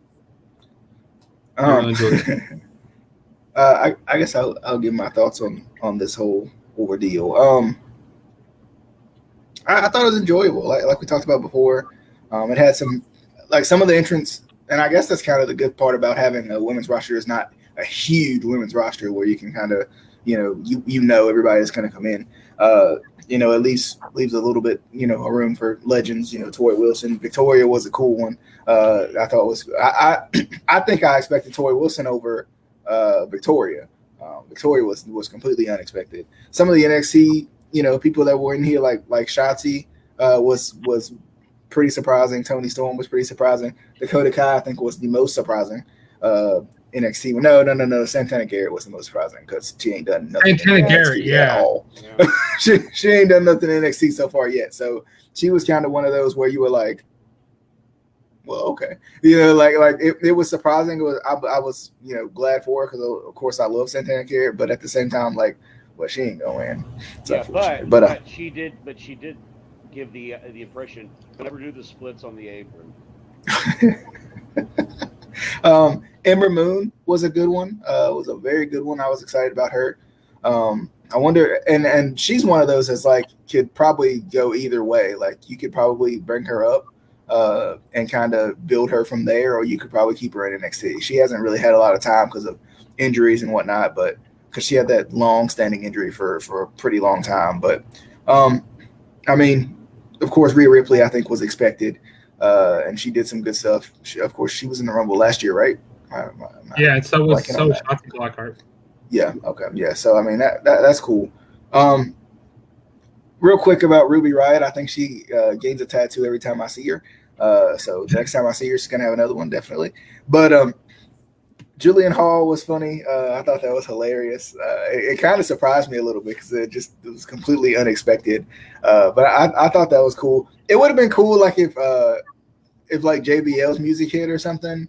I really enjoyed it. I guess I'll give my thoughts on this whole ordeal. I thought it was enjoyable, like we talked about before. It had some of the entrants, and I guess that's kind of the good part about having a women's roster is not a huge women's roster where you can kind of, everybody that's going to come in. At least leaves a little bit, a room for legends. Tori Wilson, Victoria was a cool one. I thought was I think I expected Tori Wilson over Victoria. Victoria was completely unexpected. Some of the NXT, people that were in here like Shotzi was pretty surprising. Toni Storm was pretty surprising. Dakota Kai, I think, was the most surprising. NXT. No. Santana Garrett was the most surprising because she ain't done nothing. Santana Garrett, at all. Yeah. she ain't done nothing in NXT so far yet. So she was kind of one of those where you were like, well, okay, it was surprising. I was glad for her because of course I love Santana Garrett, but at the same time, she ain't gonna win. But she did give the impression never do the splits on the apron. Ember Moon was a good one. Was a very good one. I was excited about her. I wonder, and she's one of those that's could probably go either way. You could probably bring her up and kind of build her from there, or you could probably keep her in NXT. She hasn't really had a lot of time because of injuries and whatnot, but because she had that long-standing injury for a pretty long time. But of course, Rhea Ripley I think was expected. And she did some good stuff. Of course, she was in the Rumble last year, right? Yeah, and so was Shotzi Blackheart. Yeah. Okay. Yeah. So that's cool. Real quick about Ruby Riott, I think she gains a tattoo every time I see her. So next time I see her, she's gonna have another one definitely. But Julian Hall was funny. I thought that was hilarious. It kind of surprised me a little bit because it was completely unexpected. But I thought that was cool. It would have been cool if JBL's music hit or something,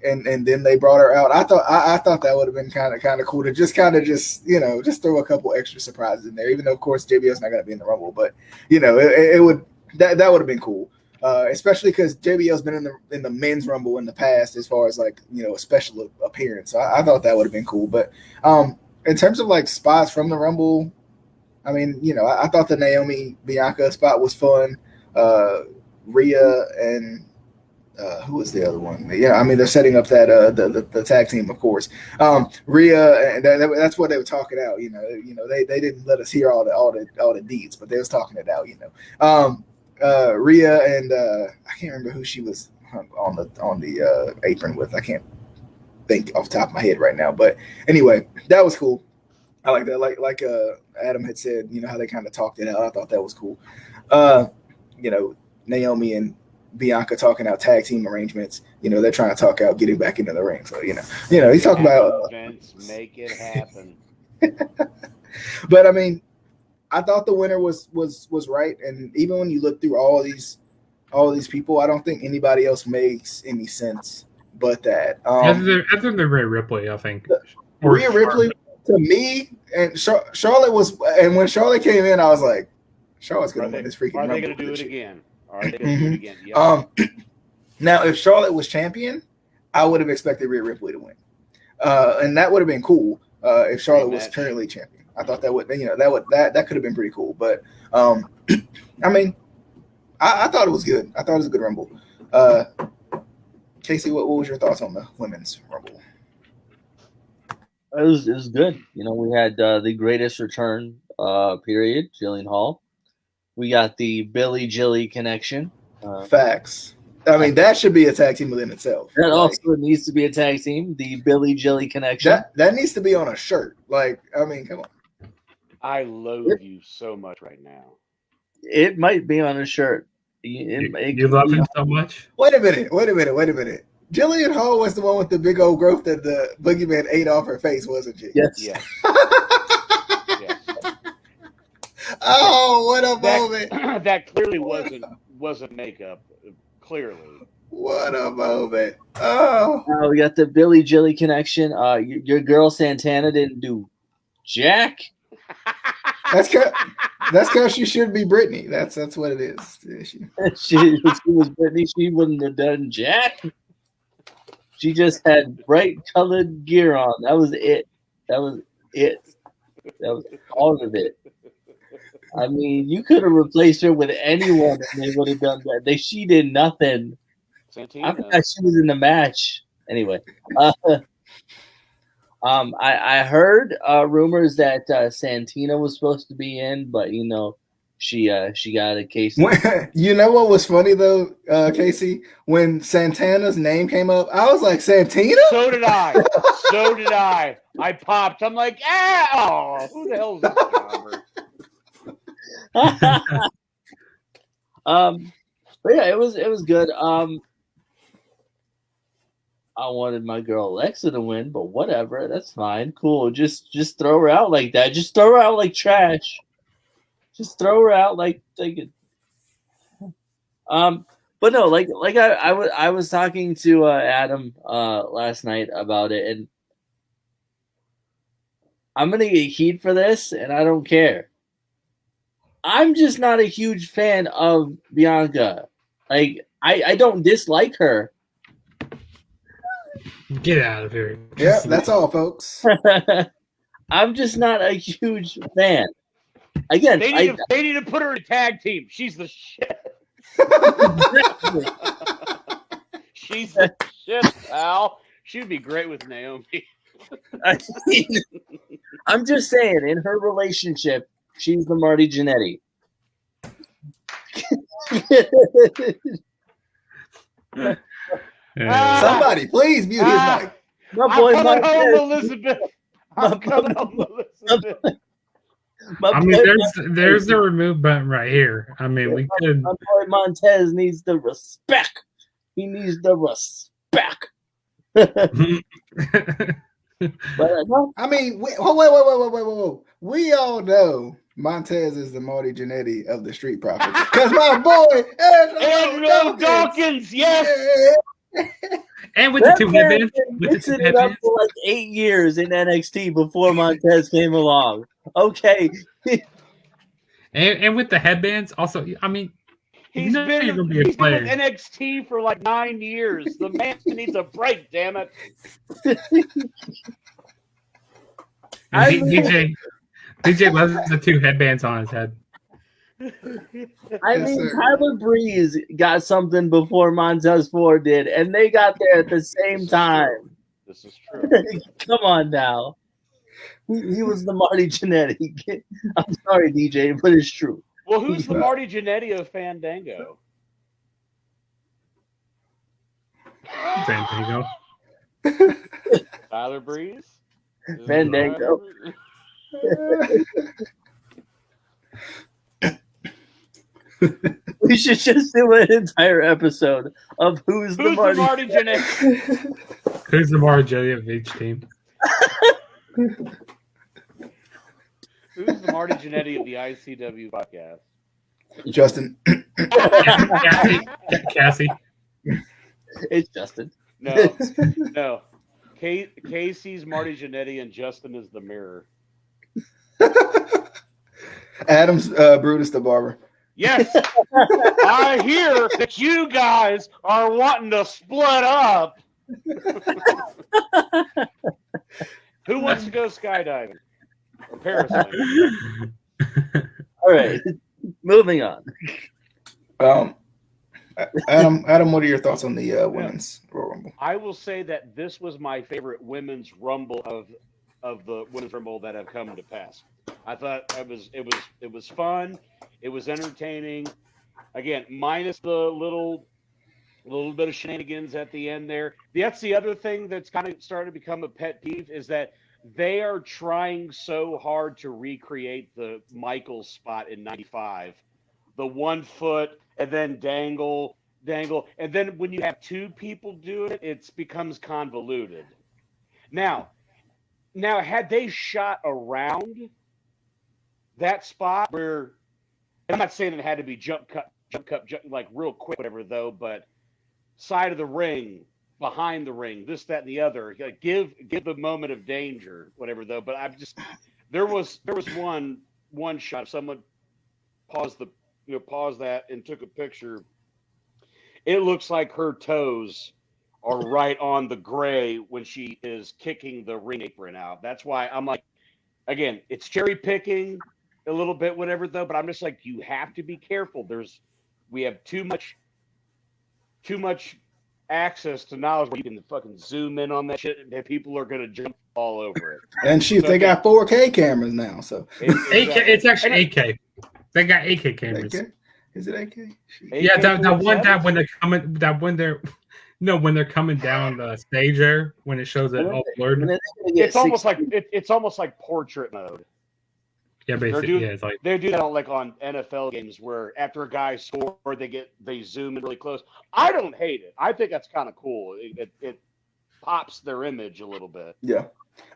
and then they brought her out. I thought that would have been kind of cool to just throw a couple extra surprises in there. Even though of course JBL's not going to be in the Rumble, but it would that would have been cool. Especially because JBL's been in the men's Rumble in the past as far as a special appearance. So I thought that would have been cool. But in terms of spots from the Rumble, I thought the Naomi Bianca spot was fun. Rhea and who was the other one? Yeah, they're setting up that the tag team, of course. Rhea, and that's what they were talking out. They didn't let us hear all the deeds, but they was talking it out. Rhea and I can't remember who she was on the apron with. I can't think off the top of my head right now, but anyway, that was cool. I like that. Like Adam had said, how they kind of talked it out. I thought that was cool. Naomi and Bianca talking out tag team arrangements. They're trying to talk out getting back into the ring. So he's talking about Vince, make it happen. But I thought the winner was right, and even when you look through all these people, I don't think anybody else makes any sense but that. Other than Rhea Ripley, I think. Rhea Ripley to me, and Charlotte was, and when Charlotte came in, I was like, Charlotte's gonna win this freaking Rumble. Are they gonna do it again? Are they gonna do it again? Yeah. Now, if Charlotte was champion, I would have expected Rhea Ripley to win, and that would have been cool if Charlotte was currently champion. I thought that would that could have been pretty cool. But I thought it was good. I thought it was a good Rumble. Casey, what was your thoughts on the women's Rumble? It was good. We had the greatest return period, Jillian Hall. We got the Billy Jilly connection. Facts. That should be a tag team within itself. That also needs to be a tag team, the Billy Jilly connection. That needs to be on a shirt. Come on. I loathe you so much right now. It might be on a shirt. You love him so much? Wait a minute. Jillian Hall was the one with the big old growth that the boogeyman ate off her face, wasn't she? Yes. Yes. Oh, what a moment. That clearly wasn't makeup. Clearly. What a moment. Oh. We got the Billy Jilly connection. Your girl Santana didn't do jack. That's because she should be Brittany. That's what it is. She was Brittany. She wouldn't have done jack. She just had bright colored gear on. That was it. That was all of it. You could have replaced her with anyone and they would have done that. She did nothing. Santina. I forgot she was in the match. Anyway. I heard rumors that Santina was supposed to be in, but she got a case. You know what was funny though, Casey? When Santana's name came up, I was like, Santina? So did I. So did I. I popped. I'm like, who the hell is this jobber? But yeah, it was good. I wanted my girl Alexa to win, but whatever, that's fine, cool. Just throw her out like that. Just throw her out like trash. Just throw her out like it. But no, like I was talking to Adam last night about it, and I'm gonna get heat for this, and I don't care. I'm just not a huge fan of Bianca. Like I don't dislike her. Get out of here. Yeah, that's all, folks. I'm just not a huge fan. Again, they need to put her in a tag team. She's the shit. She's the shit, pal. She'd be great with Naomi. I'm just saying, in her relationship, she's the Marty Jannetty. Somebody, please mute his mic. My boy, I'm coming home, Elizabeth. I'm coming home, Elizabeth. I mean, there's the remove button right here. I mean, we could. My boy Montez needs the respect. He needs the respect. But no. I mean, wait. We all know Montez is the Marty Jannetty of the Street Profits. Because my boy, Angelo Dawkins, yes. And with the two headbands. Mixing it up for like 8 years in NXT before Montez came along. Okay. and with the headbands, also, I mean, He's been with NXT for like 9 years. The man needs a break, damn it. DJ loves the two headbands on his head. I mean, Tyler Breeze got something before Montez Ford did, and they got there at the same time. This is true. Come on now. He was the Marty Jannetty. I'm sorry, DJ, but it's true. Well, who's the Marty Jannetty of Fandango? Fandango. Tyler Breeze? Fandango. We should just do an entire episode of who's the Marty Jannetty? Who's the Marty Jannetty of each team? Who's the Marty Jannetty of the ICW podcast? Justin. Cassie. It's Justin. No. Casey's Marty Jannetty and Justin is the mirror. Adam's Brutus the barber. Yes. I hear that you guys are wanting to split up. Who wants to go skydiving? Or parasailing? All right. Moving on. Adam, what are your thoughts on the women's Royal Rumble? I will say that this was my favorite women's Rumble of the women's Rumble that have come to pass. I thought it was fun, it was entertaining. Again, minus the little bit of shenanigans at the end there. That's the other thing that's kind of started to become a pet peeve is that they are trying so hard to recreate the Michaels spot in '95, the 1 foot and then dangle, and then when you have two people do it, it becomes convoluted. Now, had they shot around that spot where, and I'm not saying it had to be jump cut, like real quick, whatever though, but side of the ring, behind the ring, this, that, and the other, like give the moment of danger, whatever though. But I'm just, there was one shot. Someone paused that and took a picture. It looks like her toes are right on the gray when she is kicking the ring apron out. That's why I'm like, again, it's cherry picking a little bit, whatever though, but I'm just like, you have to be careful. We have too much access to knowledge where you can fucking zoom in on that shit, and people are gonna jump all over it. And shoot, So, they got 4K cameras now. So It's actually 8K. They got 8K cameras. 8K? Is it 8K? Yeah, that when they're coming, when they're coming down the stage there, when it shows it all blurred. It's almost like portrait mode. Yeah, basically, it's like they do that on NFL games where after a guy scores, they zoom in really close. I don't hate it. I think that's kind of cool. It pops their image a little bit. Yeah,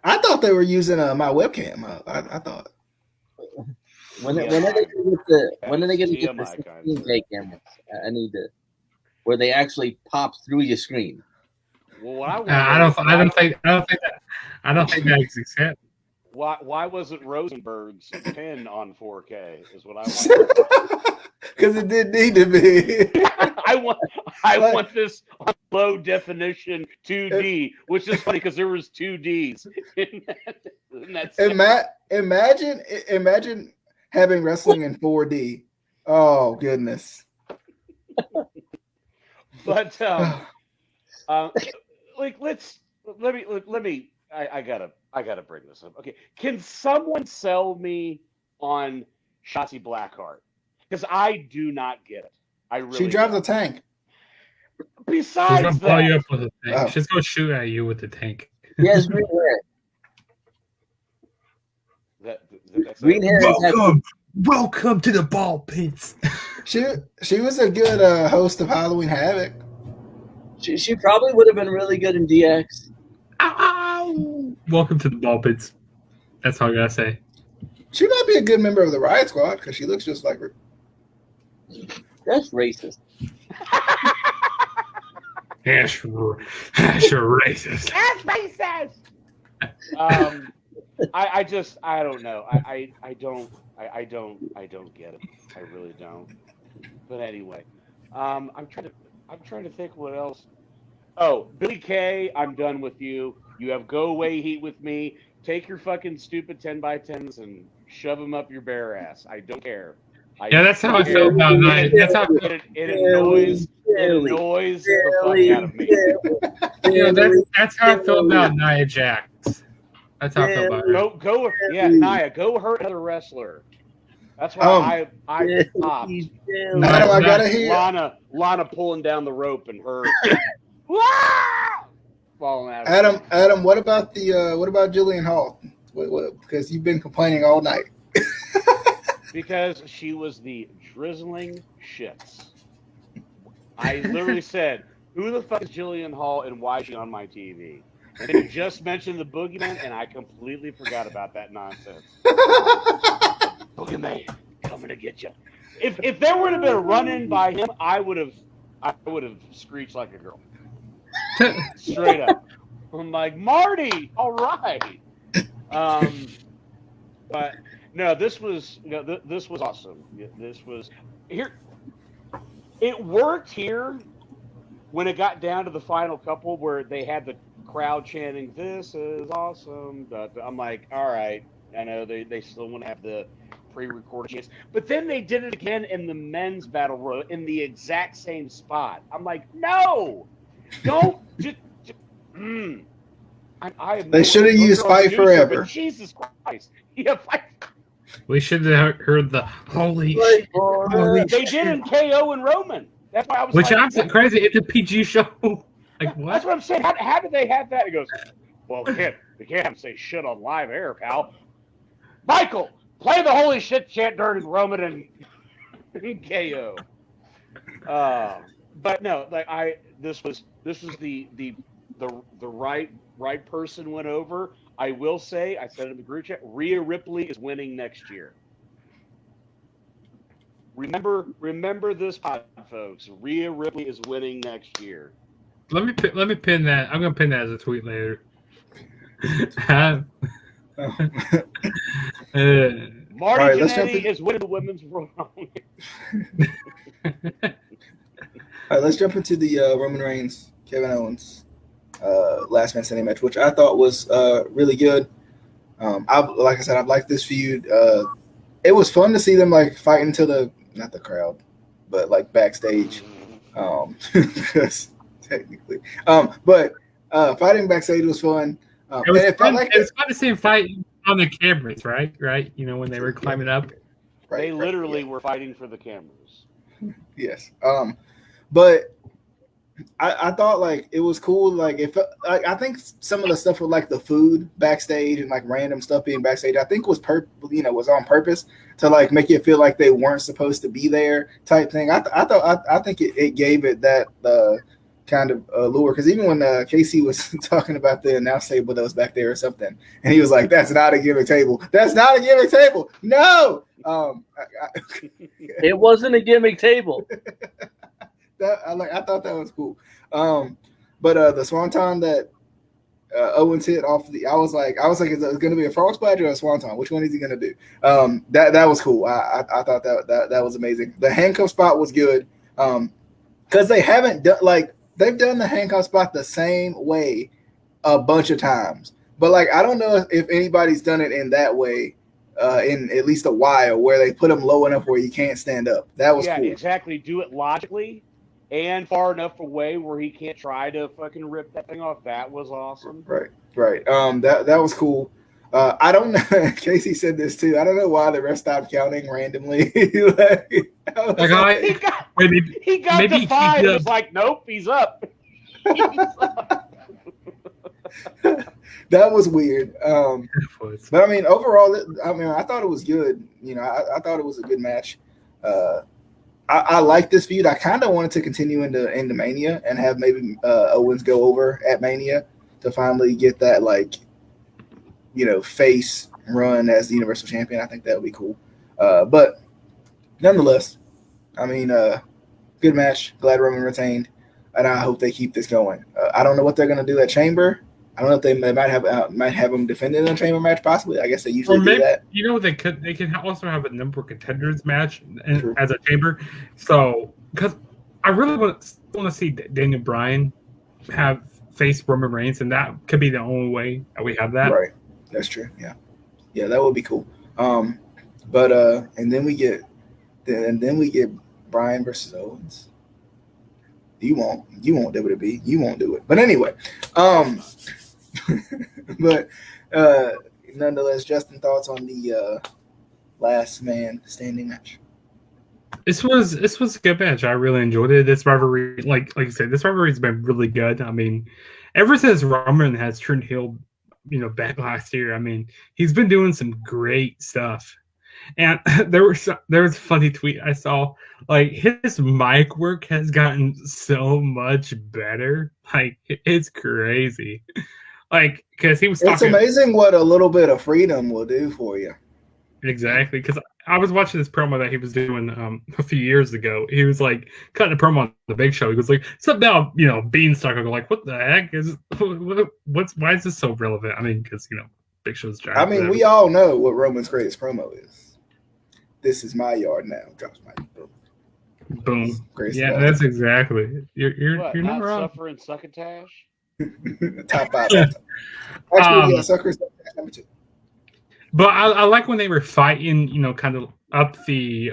I thought they were using my webcam. I thought. When are they going to get the 16K cameras? I need to where they actually pop through your screen. Well, I don't think that exists. Why wasn't Rosenberg's pin on 4K? Is what I want. Because it didn't need to be. I want this on low definition 2D, which is funny because there was 2Ds. Imagine having wrestling in 4D. Oh goodness. But let me. I gotta bring this up. Okay, can someone sell me on Shotzi Blackheart? Because I do not get it. I really. She drives a tank. Besides she's gonna blow you up with a tank. Oh. She's gonna shoot at you with the tank. Yes, green hair. Green hair. Welcome to the ball pits. She was a good host of Halloween Havoc. She probably would have been really good in DX. Ow! Welcome to the ball pits. That's all I gotta say. She might be a good member of the Riot Squad because she looks just like her. That's racist. That's racist. That's racist. I don't know. I don't get it. I really don't. But anyway, I'm trying to think what else. Oh, Billy Kay, I'm done with you. You have go away heat with me. Take your fucking stupid 10x10s and shove them up your bare ass. I don't care. That's how I feel about Nia. That's how it annoys the fuck out of me. That's how I feel about Nia Jax. That's how I feel about her. Nia, go hurt another wrestler. That's why I popped. I gotta hear Lana pulling down the rope and her falling out. Adam, what about Jillian Hall? Because you've been complaining all night. Because she was the drizzling shits. I literally said, "Who the fuck is Jillian Hall and why is she on my TV?" And then you just mentioned the Boogeyman, and I completely forgot about that nonsense. Boogeyman coming to get you. If there would have been a run-in by him, I would have screeched like a girl. Straight up. I'm like, Marty, all right. But no, this was awesome. This was here. It worked here when it got down to the final couple where they had the crowd chanting, "This is awesome." I'm like, all right, I know they still want to have the pre-recorded chants, but then they did it again in the men's battle royal in the exact same spot. I'm like, no, don't just. They should have used Fight Forever. Jesus Christ! Yeah, Fight. We should have heard the holy. They did in KO and Roman. That's why I was. Which I'm crazy. It's a PG show. Like what? That's what I'm saying. How did they have that? He goes, well, we can't say shit on live air, pal. Michael, play the holy shit chant during Roman and KO. But no, this was the right person went over. I will say, I said it in the group chat, Rhea Ripley is winning next year. Remember this pod, folks. Rhea Ripley is winning next year. Let me pin that. I'm gonna pin that as a tweet later. Marty Jannetty is winning the women's Royal. All right, let's jump into the Roman Reigns, Kevin Owens last man standing match, which I thought was really good. Like I said, I've liked this feud. It was fun to see them like fighting to not the crowd, but like backstage. Because technically. But fighting backstage was fun. It was and fun. like It was fun to see him fight on the cameras, right? Right. You know, when they were climbing up. They literally were fighting for the cameras. Yes. But I thought like it was cool. Like if like I think some of the stuff with like the food backstage and like random stuff being backstage, I think was was on purpose to like make you feel like they weren't supposed to be there type thing. I think it gave it that kind of lure, because even when Casey was talking about the announce table that was back there or something, and he was like, "That's not a gimmick table. That's not a gimmick table. No." It wasn't a gimmick table. I thought that was cool. But the swanton that Owens hit off the, I was like, is it going to be a frog splash or a swanton? Which one is he going to do? That was cool. I thought that was amazing. The handcuff spot was good. Because they haven't done they've done the handcuff spot the same way a bunch of times. But like I don't know if anybody's done it in that way in at least a while, where they put him low enough where he can't stand up. That was cool. Exactly. Do it logically and far enough away where he can't try to fucking rip that thing off. That was awesome. Right. That was cool. I don't know. Casey said this too. I don't know why the rest stopped counting randomly. He got to 5. He was like, nope, he's up. That was weird. But I mean, overall, I thought it was good. You know, I thought it was a good match. I like this feud. I kind of wanted to continue into Mania and have maybe Owens go over at Mania to finally get that face run as the Universal Champion. I think that would be cool. But nonetheless, I mean, good match. Glad Roman retained, and I hope they keep this going. I don't know what they're going to do at Chamber. I don't know if they might have them defended in a Chamber match, possibly. I guess they usually do that. You know, they can also have a number of contenders match as a Chamber. So, because I really want to see Daniel Bryan have face Roman Reigns, and that could be the only way that we have that. Right. That's true. Yeah, that would be cool. But and then we get Bryan versus Owens. You won't WWE. You won't do it. But anyway, but nonetheless, Justin, thoughts on the last man standing match? This was a good match. I really enjoyed it. This rivalry, like you said, this rivalry's been really good. I mean, ever since Roman has turned heel, back last year, I mean, he's been doing some great stuff. And there was a funny tweet I saw. Like, his mic work has gotten so much better. Like, it's crazy. Like, because he was talking. It's amazing what a little bit of freedom will do for you. Exactly, because I was watching this promo that he was doing a few years ago. He was like cutting a promo on the Big Show. He was like, something about Beanstalk. I'm like, what the heck is why is this so relevant? I mean, because Big Show's giant. I mean, we all know what Roman's greatest promo is. This is my yard now. Drops my boom. Yeah, that's exactly. You're not wrong. Suffer and succotash. Top 5. Actually, suckers number 2. But I like when they were fighting, kind of up the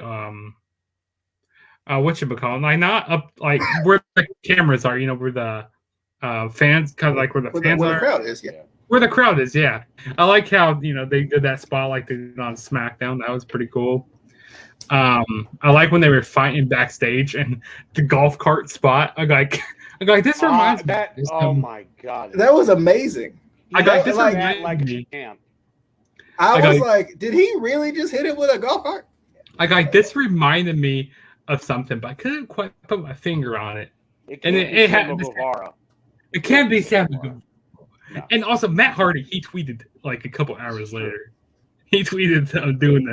whatchamacallit, like not up like where the cameras are, where the fans kind of like where the fans are. Where the crowd is, yeah. Where the crowd is, yeah. I like how they did that spot like they did on SmackDown. That was pretty cool. I like when they were fighting backstage and the golf cart spot. I'm like this reminds me. Oh my god, that was amazing. This like a champ. I was like, did he really just hit it with a golf cart? This reminded me of something, but I couldn't quite put my finger on it. It can't be Sam Guevara. No. And also Matt Hardy, he tweeted like a couple hours later. He tweeted doing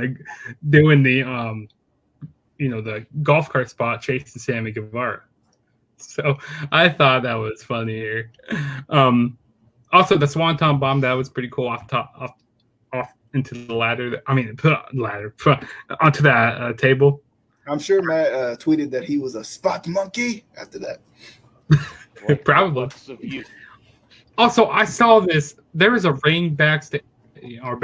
the the golf cart spot chasing Sammy Guevara. So I thought that was funny here. Also the Swanton bomb, that was pretty cool off into the ladder. Onto that table. I'm sure Matt tweeted that he was a spot monkey after that. Probably. Also, I saw this. There was a ring backstage. I'm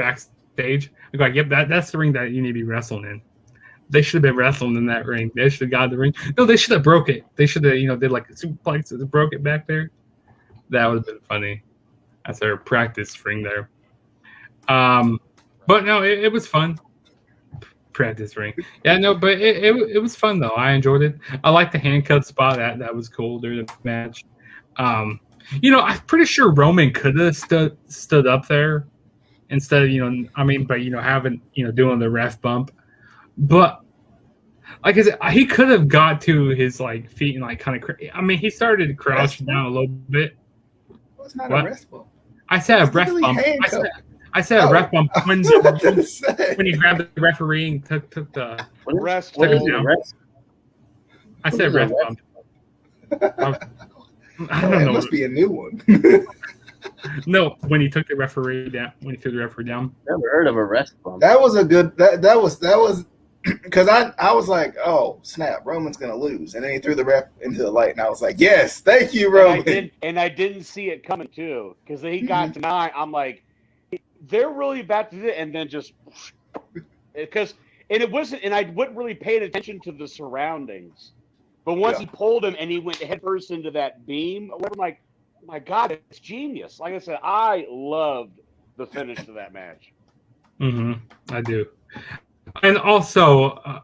like, yep, that's the ring that you need to be wrestling in. They should have been wrestling in that ring. They should have got the ring. No, they should have broke it. They should have, did like a suplex and broke it back there. That would have been funny. That's their practice ring there. But no, it was fun. Practice ring. Yeah, no, but it was fun though. I enjoyed it. I like the handcuff spot. That was cool during the match. I'm pretty sure Roman could have stood up there instead of having doing the ref bump. But like I said, he could have got to his like feet and like kind of. He started crouching down a little bit. Well, it's not a ref bump. I said a ref bump. I said a ref bump when he grabbed the referee and took the rest. Took him down. I said ref bump. I don't know. It must be a new one. No, when he took the referee down. Never heard of a rest bump. That was a good. That was because I was like, oh snap, Roman's gonna lose, and then he threw the ref into the light, and I was like, yes, thank you, Roman. And I didn't see it coming too, because he got to 9. I'm like, they're really about to do it, and then just it wasn't, and I wasn't really paying attention to the surroundings. But once he pulled him and he went headfirst into that beam, I'm like, my God, it's genius. Like I said, I loved the finish to that match. I do. And also,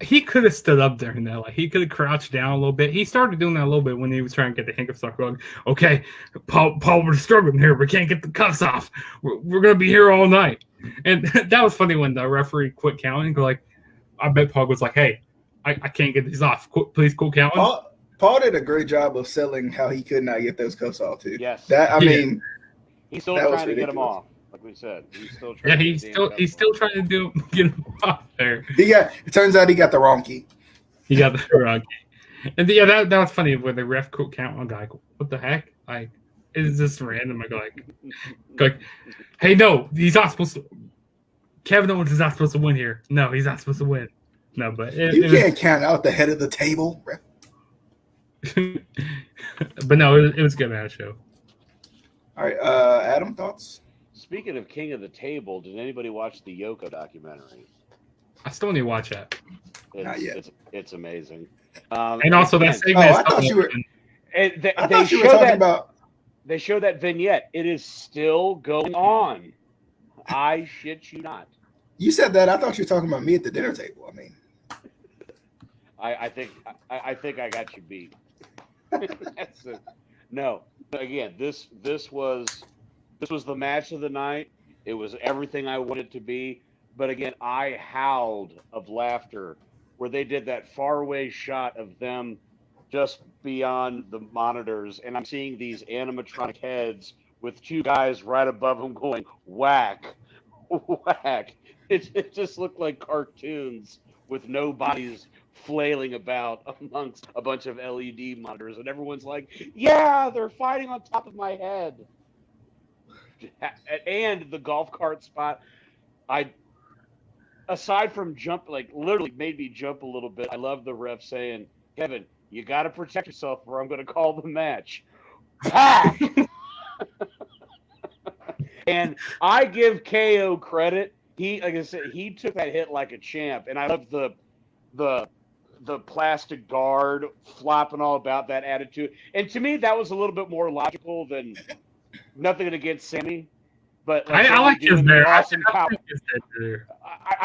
he could have stood up there in that. Like, he could have crouched down a little bit. He started doing that a little bit when he was trying to get the handcuffs off. Like, okay, Paul, we're struggling here. We can't get the cuffs off. We're going to be here all night. And that was funny when the referee quit counting. Like, I bet Paul was like, hey, I can't get these off. Please quit counting. Paul did a great job of selling how he could not get those cuffs off, too. Yes. He's still trying to get them off. Like we said, he's still trying. Yeah, he's still trying to get him off there. It turns out he got the wrong key. He got the wrong key. And that was funny when the ref quit count. I'm like, what the heck? Like, is this random? Like, hey, no, he's not supposed to. Kevin Owens is not supposed to win here. No, he's not supposed to win. No, but you can't count out the head of the table. But no, it was a good match show. All right, Adam, thoughts? Speaking of King of the Table, did anybody watch the Yoko documentary? I still need to watch that. Not yet. It's amazing. And also that segment. I thought you were. They show that vignette. It is still going on. I shit you not. You said that. I thought you were talking about me at the dinner table. I think I got you beat. That's it. No. Again, this was the match of the night. It was everything I wanted it to be. But again, I howled of laughter where they did that faraway shot of them just beyond the monitors, and I'm seeing these animatronic heads with two guys right above them going whack, whack. It just looked like cartoons with no bodies flailing about amongst a bunch of LED monitors, and everyone's like, yeah, they're fighting on top of my head. And the golf cart spot, aside from literally made me jump a little bit. I love the ref saying, Kevin, you got to protect yourself or I'm going to call the match. And I give KO credit. Like I said, he took that hit like a champ. And I love the plastic guard flopping all about that attitude. And to me, that was a little bit more logical than nothing against Sammy. But I like his there. I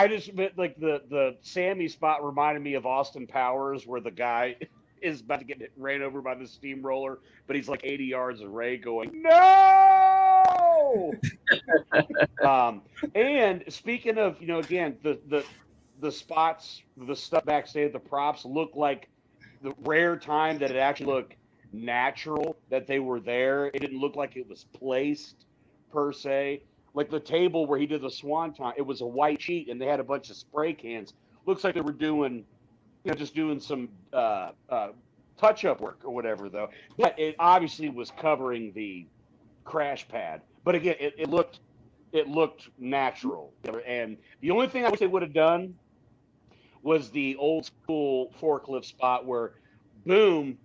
just like the Sammy spot reminded me of Austin Powers, where the guy is about to get ran over by the steamroller, but he's like 80 yards away, going no. And speaking of, again, the spots, the stuff backstage, the props look like the rare time that it actually looked natural, that they were there. It didn't look like it was placed per se. Like the table where he did the swanton, it was a white sheet and they had a bunch of spray cans. Looks like they were doing, just doing some touch-up work or whatever, though. But it obviously was covering the crash pad. But again, it looked natural. And the only thing I wish they would have done was the old school forklift spot where, boom,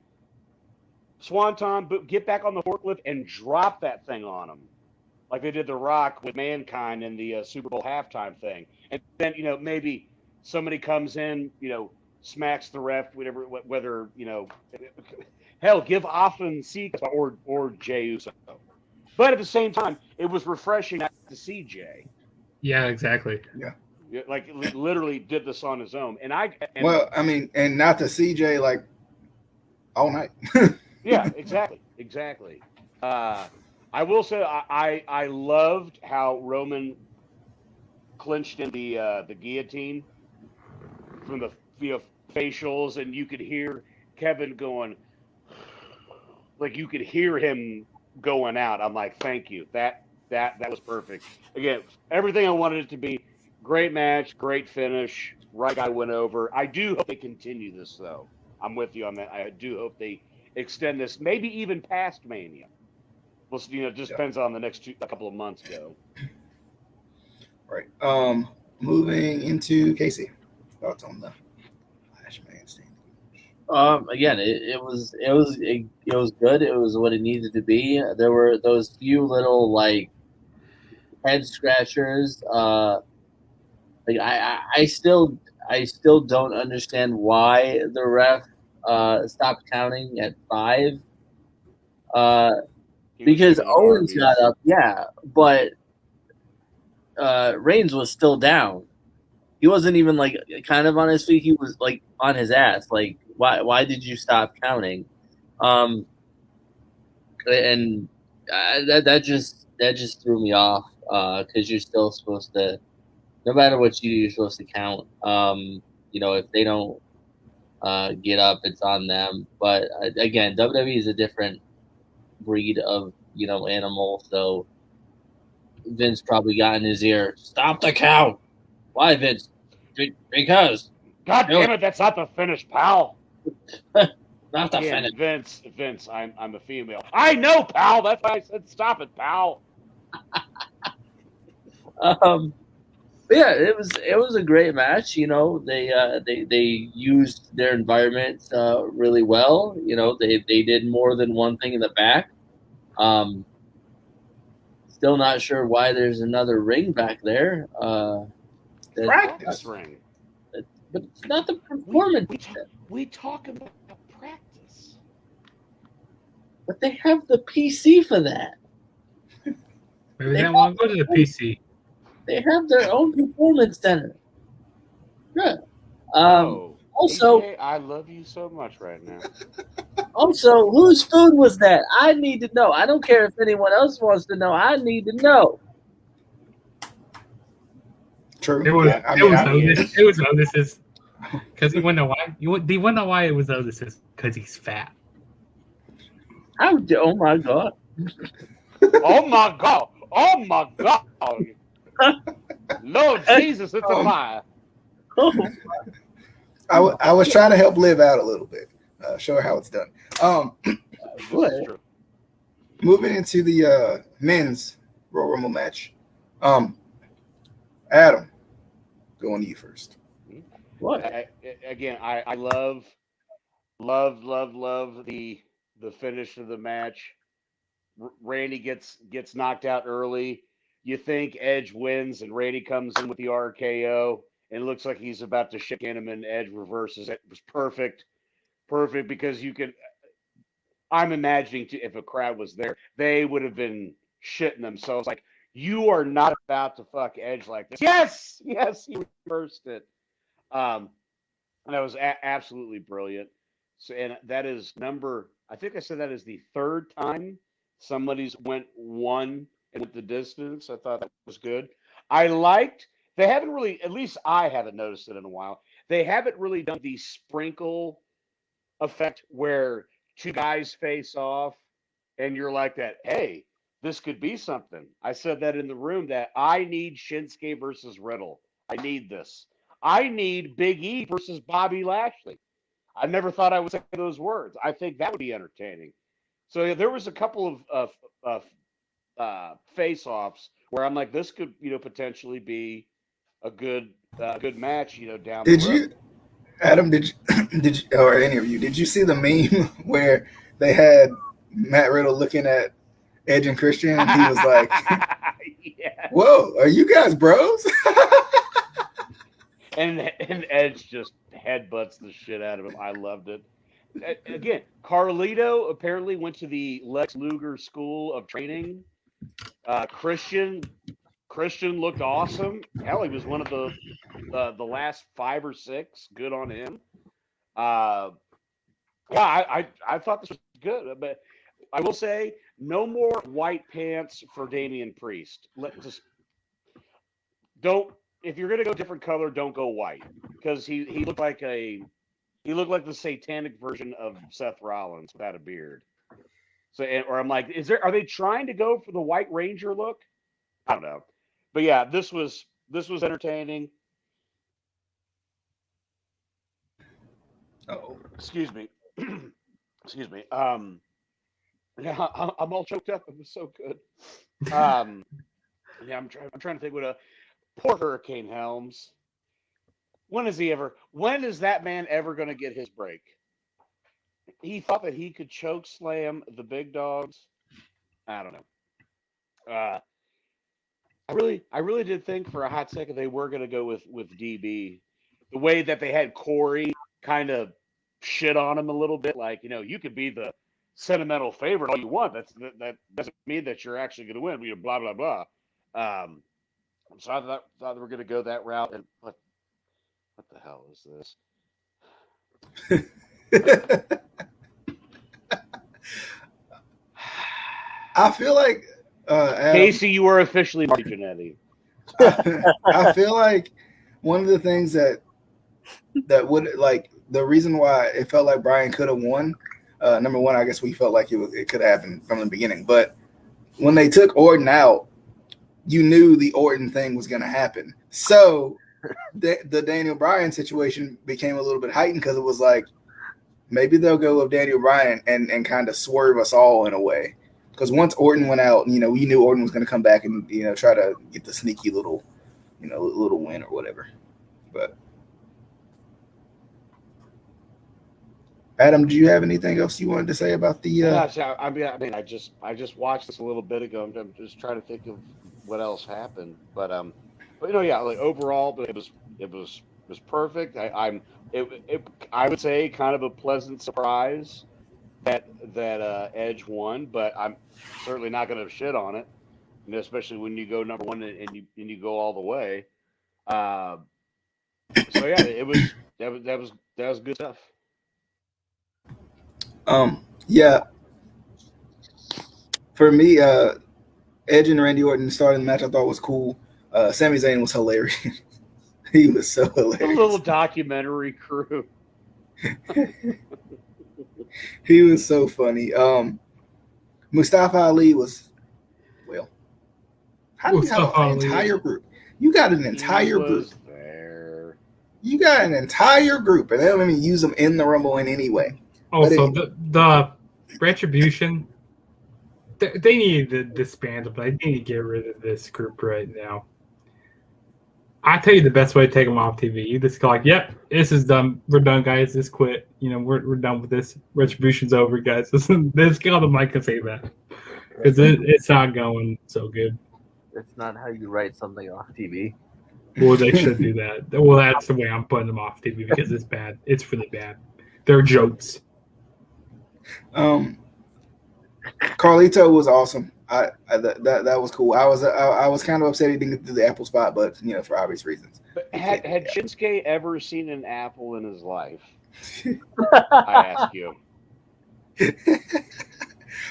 swanton, get back on the forklift and drop that thing on him, like they did The Rock with Mankind in the Super Bowl halftime thing. And then, maybe somebody comes in, smacks the ref, whatever, whether hell, give Austin Sika or Jey Uso. But at the same time, it was refreshing not to see Jay. Yeah, exactly. Yeah. Like literally did this on his own, and not to CJ like all night. Yeah, exactly. I will say I loved how Roman clinched in the guillotine from the facials, and you could hear Kevin going, like you could hear him going out. I'm like, thank you. That was perfect. Again, everything I wanted it to be. Great match, great finish. Right guy went over. I do hope they continue this though. I'm with you on that. I do hope they extend this, maybe even past Mania. Well, just depends on the next a couple of months go. Right. Moving into Casey. Thoughts on the Last Man Standing? Again, it was good. It was what it needed to be. There were those few little like head scratchers. Like I still don't understand why the ref stopped counting at 5. Because Owens got up, yeah, but Reigns was still down. He wasn't even like kind of on his feet. He was like on his ass. Like, why did you stop counting? And that just threw me off because you're still supposed to, no matter what you do, you're supposed to count. If they don't get up, it's on them. But again, WWE is a different breed of animal. So Vince probably got in his ear, stop the count. Why, Vince? Because. God damn it, that's not the finish, pal. Not the finish. Vince, I'm a female. I know, pal. That's why I said stop it, pal. Yeah, it was a great match. They used their environment really well. They did more than one thing in the back. Still not sure why there's another ring back there. Practice ring. But it's not the performance. We talk about practice. But they have the PC for that. Maybe they want to go to the PC. They have their own performance center. Good. Also, AJ, I love you so much right now. Also, whose food was that? I need to know. I don't care if anyone else wants to know. I need to know. True. It was Otis's. Because you want to know why? Do you want to know why it was Otis's? Because he's fat. Oh my god. Oh my god. Oh my god. Lord Jesus, it's a lie. I was trying to help Liv out a little bit. Show her how it's done. Moving into the men's Royal Rumble match. Adam, going to you first. What? I love the finish of the match. Randy gets knocked out early. You think Edge wins, and Randy comes in with the RKO, and it looks like he's about to shake him, and Edge reverses it. It was perfect because you could. I'm imagining if a crowd was there, they would have been shitting themselves. Like, you are not about to fuck Edge like this. Yes, he reversed it. And that was absolutely brilliant. So, and that is I think I said that is the third time somebody's went one and went the distance. I thought that was good. They haven't really, at least I haven't noticed it in a while. They haven't really done the sprinkle effect where two guys face off and you're like that, hey, this could be something. I said that in the room that I need Shinsuke versus Riddle. I need this. I need Big E versus Bobby Lashley. I never thought I would say those words. I think that would be entertaining. So there was a couple of face-offs where I'm like, this could potentially be a good match down the road. Adam, did you or any of you, did you see the meme where they had Matt Riddle looking at Edge and Christian and he was like, yeah. whoa, are you guys bros? and Edge just headbutts the shit out of him. I loved it. Again, Carlito apparently went to the Lex Luger School of Training. Christian looked awesome. Hell, he was one of the last 5 or 6. Good on him. Yeah, I thought this was good, but I will say no more white pants for Damian Priest. Don't, if you're gonna go different color, don't go white, because he looked like the satanic version of Seth Rollins without a beard. So, or I'm like, are they trying to go for the White Ranger look? I don't know, but yeah, this was entertaining. Oh, excuse me. Excuse me. Yeah, I'm all choked up. It was so good. Yeah, I'm trying to think what a poor Hurricane Helms. When is that man ever going to get his break? He thought that he could choke slam the big dogs. I don't know. I really did think for a hot second they were going to go with DB. The way that they had Corey kind of shit on him a little bit, like, you could be the sentimental favorite all you want. That doesn't mean that you're actually going to win. Blah blah blah. So I thought they were going to go that route. And what the hell is this? I feel like Adam, Casey, you are officially Marty Jannetty. I feel like one of the things that would, like, the reason why it felt like Brian could have won. Number one, I guess we felt like it could have happened from the beginning. But when they took Orton out, you knew the Orton thing was going to happen. So the Daniel Bryan situation became a little bit heightened, because it was like, maybe they'll go with Daniel Bryan and kind of swerve us all in a way. Because once Orton went out, we knew Orton was going to come back and, try to get the sneaky little win or whatever. But Adam, do you have anything else you wanted to say about the? I mean, I just watched this a little bit ago. I'm just trying to think of what else happened, but yeah, like overall, but it was perfect. I would say kind of a pleasant surprise that Edge won, but I'm certainly not going to shit on it, especially when you go number one and you go all the way. So yeah, that was good stuff. Yeah. For me, Edge and Randy Orton starting the match I thought was cool. Sami Zayn was hilarious. He was so hilarious. A little documentary crew. He was so funny. Mustafa Ali was, well, how do you have an entire group? You got an entire group. There. You got an entire group, and they don't even use them in the Rumble in any way. Also, the Retribution, they need to disband them. They need to get rid of this group right now. I tell you the best way to take them off TV. You just go like, yep, this is done. We're done, guys. Just quit. We're done with this. Retribution's over, guys. Just get on the mic and say that. Because it's not going so good. That's not how you write something off TV. Well, they should do that. Well, that's the way I'm putting them off TV, because it's bad. It's really bad. They're jokes. Carlito was awesome. That was cool. I was kind of upset he didn't get to the apple spot, but for obvious reasons. But had Shinsuke ever seen an apple in his life? I ask you.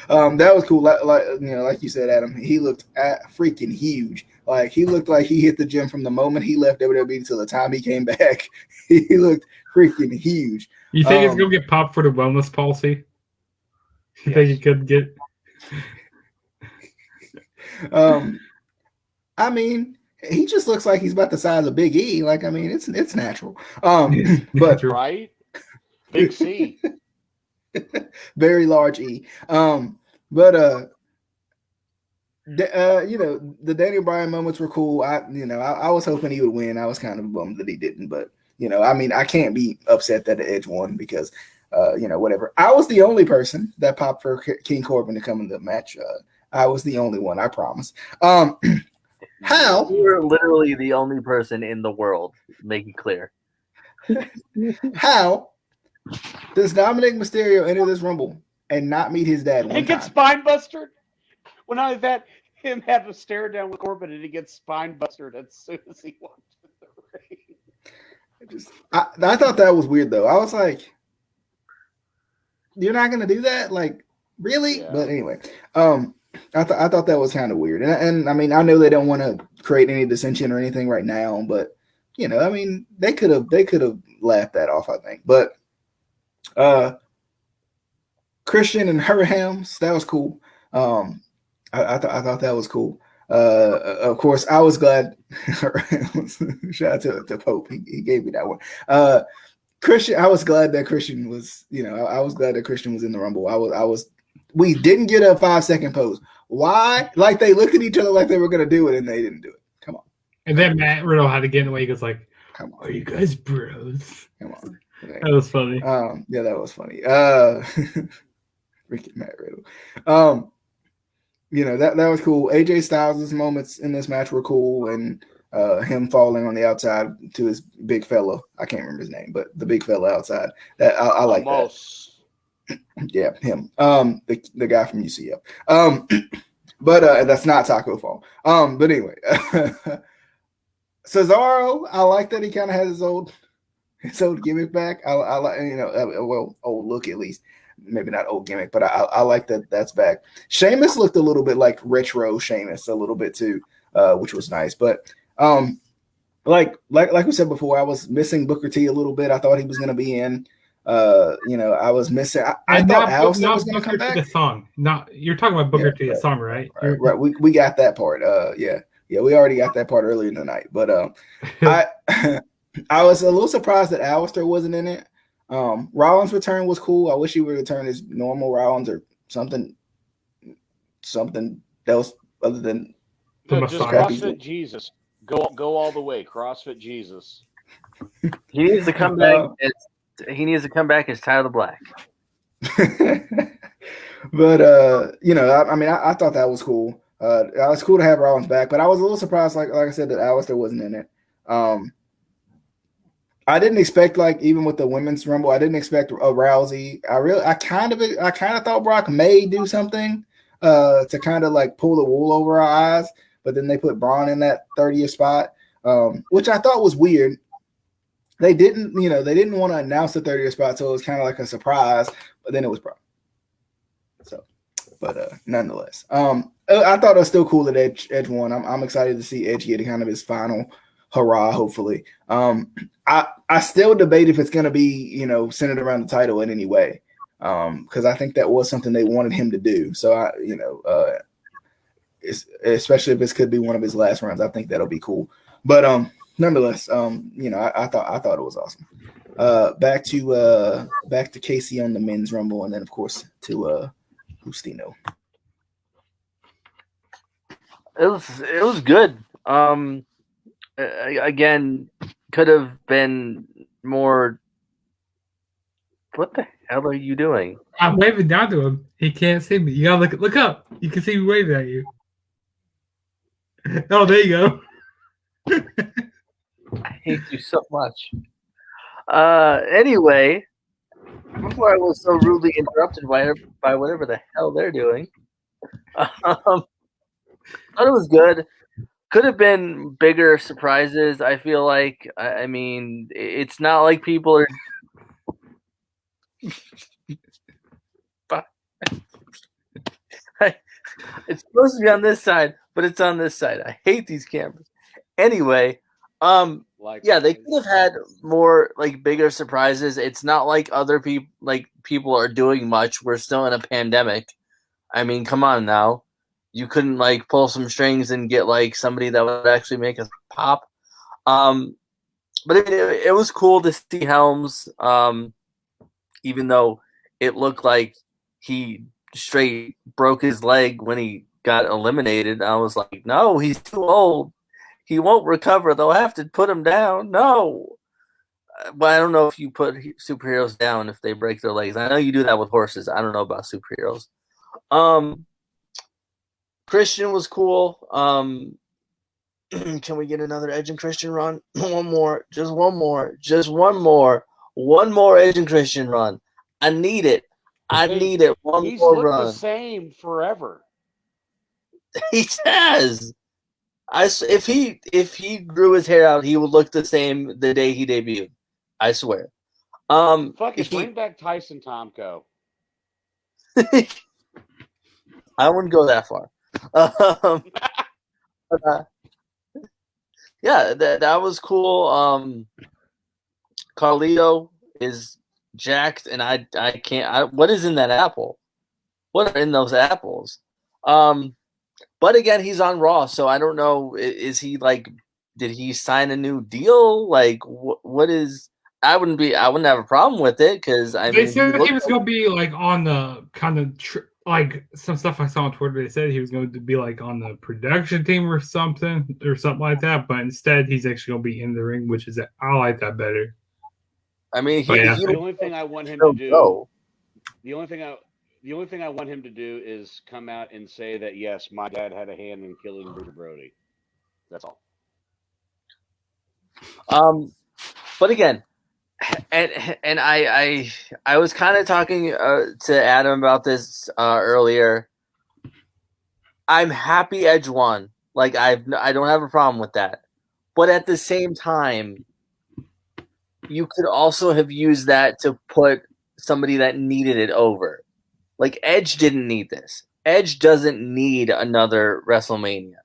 That was cool. Like you said, Adam, he looked freaking huge. Like, he looked like he hit the gym from the moment he left WWE till the time he came back. He looked freaking huge. You think he's gonna get popped for the wellness policy? You think he could get? I mean, he just looks like he's about the size of Big E. Like, I mean, it's natural. But right, Big C, very large E. The Daniel Bryan moments were cool. I was hoping he would win. I was kind of bummed that he didn't, but I mean, I can't be upset that the Edge won, because whatever. I was the only person that popped for King Corbin to come in the match. I was the only one, I promise. How? You were literally the only person in the world. Make it clear. How does Dominic Mysterio enter this Rumble and not meet his dad one He gets time? spine bustered. When I that him have to stare down with Corbin and he gets spine bustered as soon as he walked in the ring. I thought that was weird though. I was like, you're not gonna do that? Like, really? Yeah. But anyway, I thought that was kind of weird. And I mean, I know they don't want to create any dissension or anything right now, but you know, I mean, they could have laughed that off, I think. But Christian and her hams, that was cool. I thought that was cool. Of course, I was glad. Shout out to Pope. He gave me that one. Christian, I was glad that Christian was. You know, I was glad that Christian was in the Rumble. I was. We didn't get a 5-second pose. Why? Like they looked at each other like they were gonna do it, and they didn't do it. Come on. And then Matt Riddle had to get in the way. He goes like, Come on. "Are you guys bros?" Come on. That was funny. Yeah, that was funny. Freaking Matt Riddle. You know, that was cool. AJ Styles' moments in this match were cool, and him falling on the outside to his big fella. I can't remember his name, but the big fella outside. That I like that. Yeah, him. The guy from UCF. But that's not Taco Fall. But anyway, Cesaro, I like that he kind of has his old gimmick back. I like, you know, old look at least. Maybe not old gimmick, but I like that that's back. Sheamus looked a little bit like retro Sheamus a little bit too, which was nice. But like we said before, I was missing Booker T a little bit. I thought he was going to be in. You know, I was missing. I thought Alistair was going to come back. The song, not you're talking about Booker T, the song, right? Right. We got that part. Yeah, we already got that part earlier in the night. But I was a little surprised that Alistair wasn't in it. Rollins' return was cool. I wish he would return as normal Rollins or something else other than just CrossFit Jesus. Go all the way. CrossFit Jesus. He needs to come back. He needs to come back as Tyler Black. But you know, I mean, I thought that was cool. It was cool to have Rollins back, but I was a little surprised, like I said, that Alistair wasn't in it. I didn't expect, like, even with the women's Rumble, I didn't expect a Rousey. I kind of thought Brock may do something to kind of like pull the wool over our eyes, but then they put Braun in that 30th spot, which I thought was weird. They didn't want to announce the 30th spot, so it was kind of like a surprise, but then it was Braun. So, but nonetheless, I thought it was still cool that Edge won. I'm excited to see Edge get kind of his final hurrah, hopefully. I still debate if it's going to be, you know, centered around the title in any way, because I think that was something they wanted him to do. So especially if this could be one of his last runs, I think that'll be cool. But nonetheless, you know, I thought it was awesome. Back to Casey on the men's Rumble, and then of course to Justino. It was good. Again, could have been more. What the hell are you doing? I'm waving down to him. He can't see me. You gotta look up. You can see me waving at you. Oh, there you go. I hate you so much. Anyway, before I was so rudely interrupted by whatever the hell they're doing, thought it was good. Could have been bigger surprises, I feel like. I mean, it's not like people are... It's supposed to be on this side, but it's on this side. I hate these cameras. Anyway, yeah, they could have had more, like, bigger surprises. It's not like other people are doing much. We're still in a pandemic. I mean, come on now. You couldn't, like, pull some strings and get, like, somebody that would actually make us pop. But it was cool to see Helms, even though it looked like he straight broke his leg when he got eliminated. I was like, no, he's too old. He won't recover. They'll have to put him down. No. But I don't know if you put superheroes down if they break their legs. I know you do that with horses. I don't know about superheroes. Christian was cool. Can we get another Edge and Christian run? One more. Just one more. Just one more. One more Edge and Christian run. I need it. I need it. One He's more looked run. the same forever. He has. If he grew his hair out, he would look the same the day he debuted. I swear. Fuck it, bring back Tyson Tomko. I wouldn't go that far. Yeah, that was cool. Carlito is jacked, and I can't. What is in that apple? What are in those apples? But again, he's on Raw, so I don't know. Is he like? Did he sign a new deal? Like, what is? I wouldn't have a problem with it because they said he was going to be like on the kind of like some stuff I saw on Twitter. They said he was going to be like on the production team or something like that. But instead, he's actually going to be in the ring, which is I like that better. I mean, the only thing I want him to do. The only thing I want him to do is come out and say that yes, my dad had a hand in killing Bruce Brody. That's all. But again, and I was kind of talking to Adam about this earlier. I'm happy Edge won. Like I don't have a problem with that. But at the same time, you could also have used that to put somebody that needed it over. Like Edge didn't need this. Edge doesn't need another WrestleMania.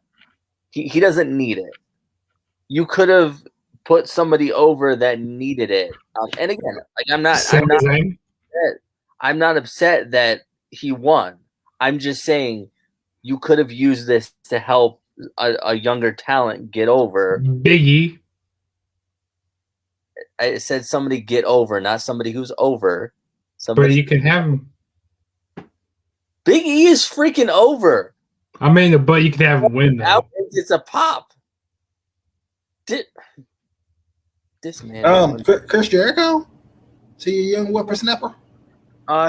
He doesn't need it. You could have put somebody over that needed it. And again, like I'm not upset that he won. I'm just saying you could have used this to help a younger talent get over. Biggie. I said somebody get over, not somebody who's over. But you can have him. Big E is freaking over. I mean, but you can have him win though. It's a pop. This man. Chris Jericho. See a young whippersnapper.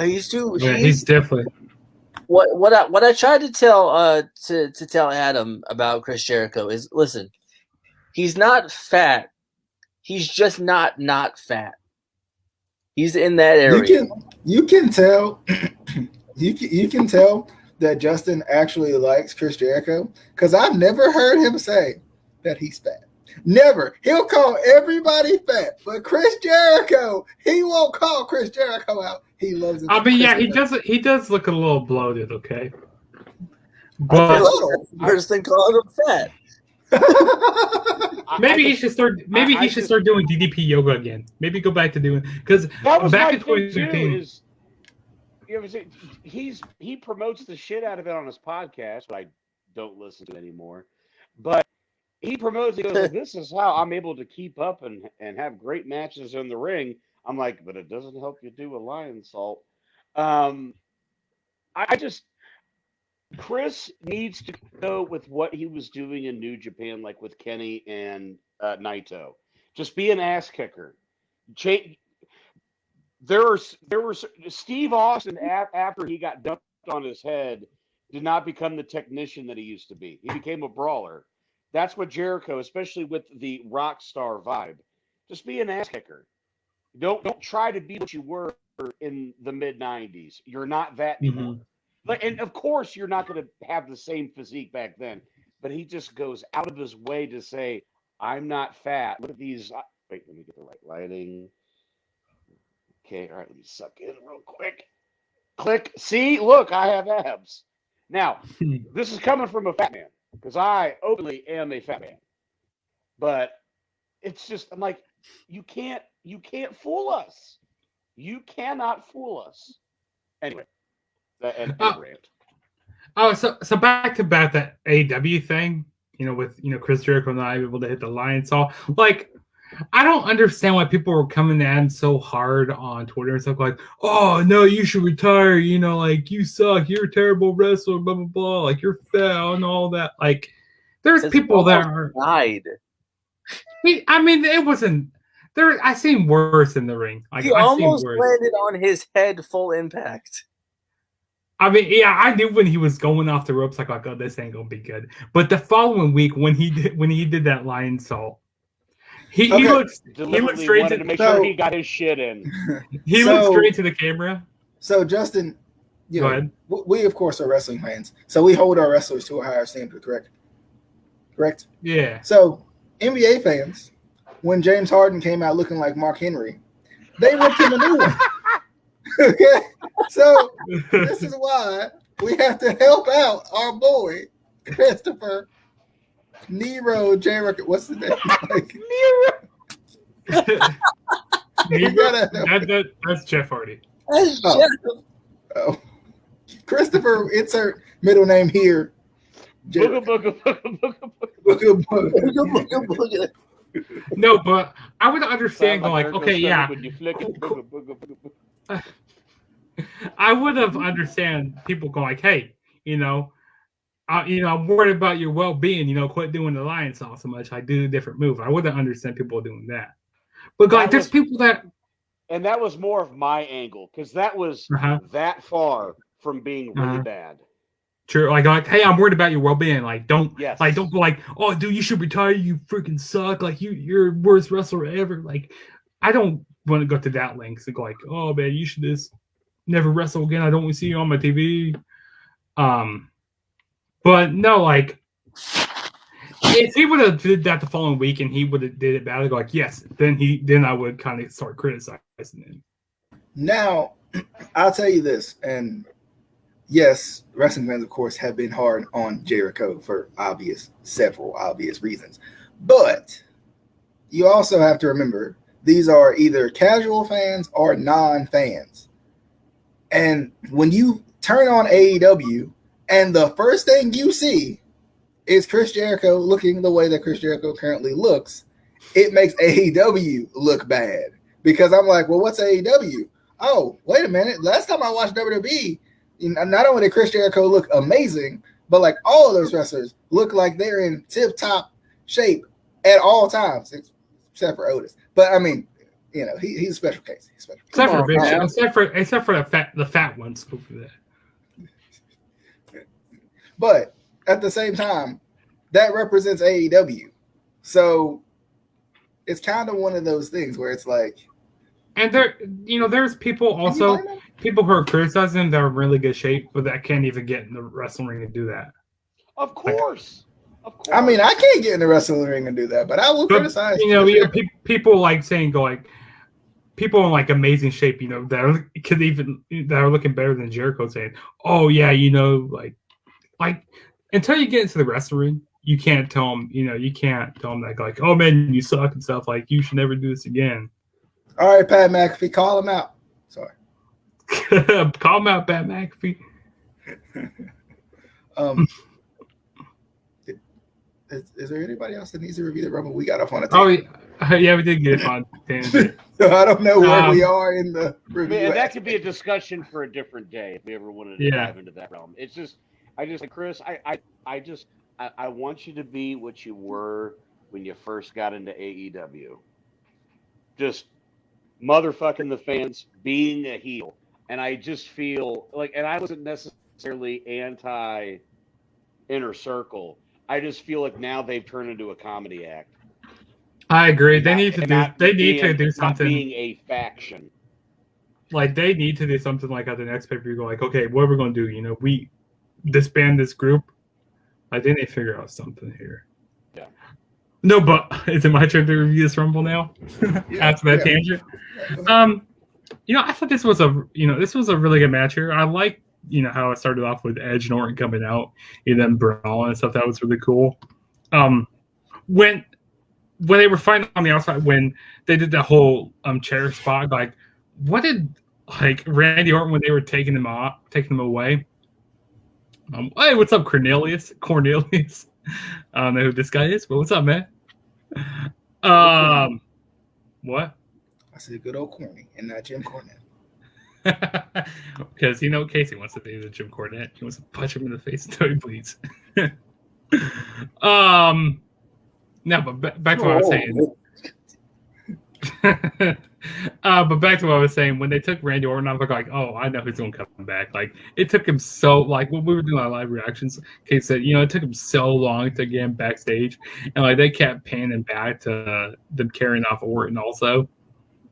He's too. Yeah, he's definitely. What I tried to tell to tell Adam about Chris Jericho is listen, he's not fat. He's just not fat. He's in that area. You can tell. You can tell that Justin actually likes Chris Jericho because I've never heard him say that he's fat. Never. He'll call everybody fat, but Chris Jericho, he won't call Chris Jericho out. He loves him. I mean, yeah, he does look a little bloated, okay? But worse than calling him fat. Maybe he should start doing DDP yoga again. Maybe go back to doing because back in 2015. He promotes the shit out of it on his podcast, but I don't listen to it anymore. But he promotes it. He goes, this is how I'm able to keep up and have great matches in the ring. I'm like, but it doesn't help you do a lion salt. Chris needs to go with what he was doing in New Japan, like with Kenny and Naito. Just be an ass kicker. There were Steve Austin after he got dumped on his head did not become the technician that he used to be. He became a brawler. That's what Jericho, especially with the rock star vibe. Just be an ass kicker. Don't try to be what you were in the mid '90s. You're not that anymore. And of course, you're not going to have the same physique back then. But he just goes out of his way to say, "I'm not fat." Look at these. Wait, let me get the right lighting. Okay, all right. Let me suck in real quick. Click. See, look, I have abs. Now, this is coming from a fat man because I openly am a fat man. But it's just, I'm like, you can't fool us. You cannot fool us. Anyway, and rant. Oh, so back to that AW thing, with Chris Jericho not able to hit the lion saw. Like, I don't understand why people were coming at him so hard on Twitter and stuff like, oh no, you should retire, like you suck, you're a terrible wrestler, blah blah blah, like you're fat and all that. Like, there's people that are died. I mean, it wasn't there. I seen worse in the ring. Like, he almost landed on his head full impact. I mean, yeah, I knew when he was going off the ropes, like, oh, this ain't gonna be good. But the following week, when he did that lion salt, he looked Deliberately straight wanted to to make sure he got his shit in. he looked straight to the camera. So Justin, Go ahead. We of course are wrestling fans, so we hold our wrestlers to a higher standard. Correct. Yeah. So NBA fans, when James Harden came out looking like Mark Henry, they ripped him a new one. Okay, so this is why we have to help out our boy Christopher Nero Jericho. What's the name? Like, That's Jeff Hardy. Oh. Christopher, insert middle name here. Booga. No, but I would understand. Like, okay, yeah. When you flick it, I would have understand people going like, hey, I'm worried about your well-being. Quit doing the lion salt so much. I do a different move. I wouldn't understand people doing that. But like, there's people that. And that was more of my angle because that was that far from being really bad. True. Like, hey, I'm worried about your well-being. Like, don't go like, oh, dude, you should retire. You freaking suck. Like, you're worst wrestler ever. Like, I don't want to go to that length to go like, oh man, you should just never wrestle again. I don't want to see you on my TV. But no, like, if he would have did that the following week and he would have did it badly, like, yes, then I would kind of start criticizing him. Now, I'll tell you this, and yes, wrestling fans, of course, have been hard on Jericho for several obvious reasons. But you also have to remember, these are either casual fans or non-fans. And when you turn on AEW and the first thing you see is Chris Jericho looking the way that Chris Jericho currently looks, it makes AEW look bad. Because I'm like, well, what's AEW? Oh, wait a minute. Last time I watched WWE, not only did Chris Jericho look amazing, but like all of those wrestlers look like they're in tip-top shape at all times, except for Otis. But I mean, he's a special case. Except for the fat ones over there. But at the same time, that represents AEW. So it's kind of one of those things where it's like, and there's people who are criticizing that are in really good shape, but that can't even get in the wrestling ring and do that. Of course. I mean, I can't get in the wrestling ring and do that, but I will criticize. People like saying people in like amazing shape, that are looking better than Jericho, saying, "Oh yeah, like until you get into the wrestling ring, you can't tell them, that like, oh man, you suck and stuff. Like you should never do this again." All right, Pat McAfee, call him out. Sorry, call him out, Pat McAfee. Is there anybody else that needs to review the Rumble? We got off on a tangent. Yeah, we did get on tangent. So I don't know where we are in the review. And that could be a discussion for a different day if we ever wanted to dive into that realm. It's just, Chris, I want you to be what you were when you first got into AEW. Just motherfucking the fans, being a heel. And I just feel like, and I wasn't necessarily anti Inner Circle. I just feel like now they've turned into a comedy act. I agree. They need to do something. Being a faction. Like they need to do something like at the next pay-per-view. Go like, okay, what are we gonna do? We disband this group. Like they need to figure out something here. Yeah. No, but is it my turn to review this Rumble now? After that tangent. I thought this was a really good match here. I like how it started off with Edge and Orton coming out and then Brawl and stuff. That was really cool. When they were fighting on the outside, when they did that whole chair spot, like what did Randy Orton when they were taking them away? Hey, what's up, Cornelius? I don't know who this guy is, but what's up, man? What? I said good old Corny and not Jim Cornette. Because Casey wants to be the Jim Cornette. He wants to punch him in the face until he bleeds. No, but back to what I was saying. But back to what I was saying, when they took Randy Orton, I was like, oh, I know who's going to come back. Like, it took him so, like, when we were doing our live reactions, Kate said, it took him so long to get him backstage. And, like, they kept panning back to them carrying off Orton also.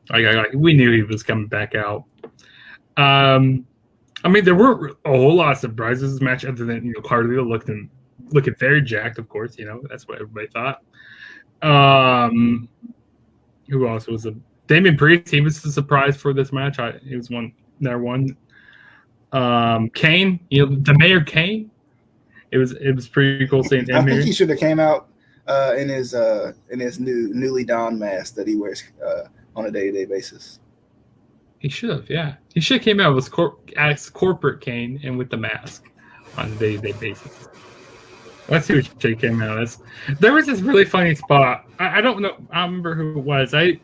Like, we knew he was coming back out. I mean, there were a whole lot of surprises in this match other than, Carlito looking very jacked, of course. That's what everybody thought. Who else was a Damian Priest? He was a surprise for this match. He was there one. Kane, the Mayor Kane. It was pretty cool seeing him. I think he should have came out in his newly donned mask that he wears on a day-to-day basis. He should have, yeah. He should have came out as corporate Kane and with the mask on a day-to-day basis. Let's see what Jay came out as. There was this really funny spot. I don't know. I don't remember who it was. I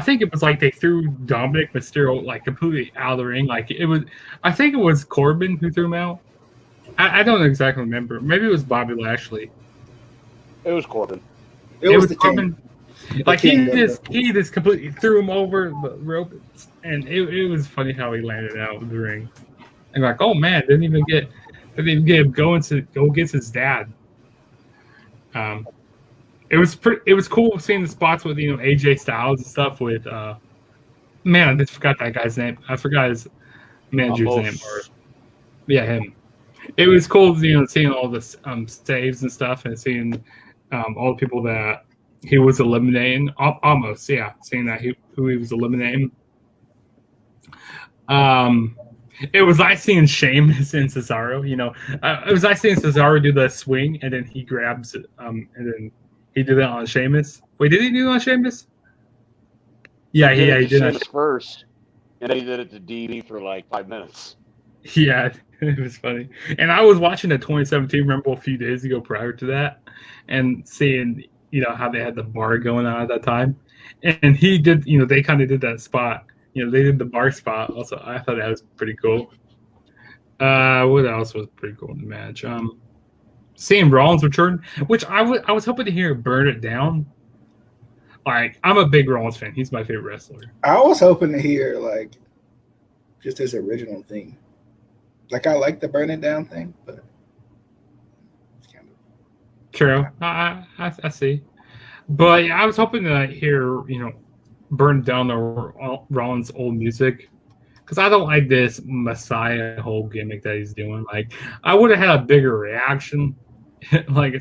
think it was like they threw Dominic Mysterio like completely out of the ring. Like it was. I think it was Corbin who threw him out. I don't exactly remember. Maybe it was Bobby Lashley. It was Corbin. It was the Corbin. King. Like he just completely threw him over the rope, and it was funny how he landed out of the ring. And like, oh man, didn't even get him going to go against his dad. It was cool seeing the spots with AJ Styles and stuff with man, I just forgot that guy's name. I forgot his manager's name. Him. It was cool, seeing all the saves and stuff, and seeing all the people that he was eliminating. Almost, yeah, seeing that who he was eliminating. It was like seeing Sheamus and Cesaro. It was like seeing Cesaro do the swing, and then he grabs it, and then he did it on Sheamus. Wait, did he do it on Sheamus? Yeah, he did Sheamus first, and then he did it to DB for like 5 minutes. Yeah, it was funny. And I was watching the 2017 Rumble a few days ago prior to that, and seeing how they had the bar going on at that time, and he did. They kind of did that spot. They did the bar spot. Also, I thought that was pretty cool. What else was pretty cool in the match? Seeing Rollins return, which I was hoping to hear Burn It Down. Like, I'm a big Rollins fan. He's my favorite wrestler. I was hoping to hear, like, just his original thing. Like, I like the Burn It Down thing, but it's kind of... True. I see. But yeah, I was hoping to hear, Burn Down the Rollins' old music, because I don't like this Messiah whole gimmick that he's doing. Like, I would have had a bigger reaction. like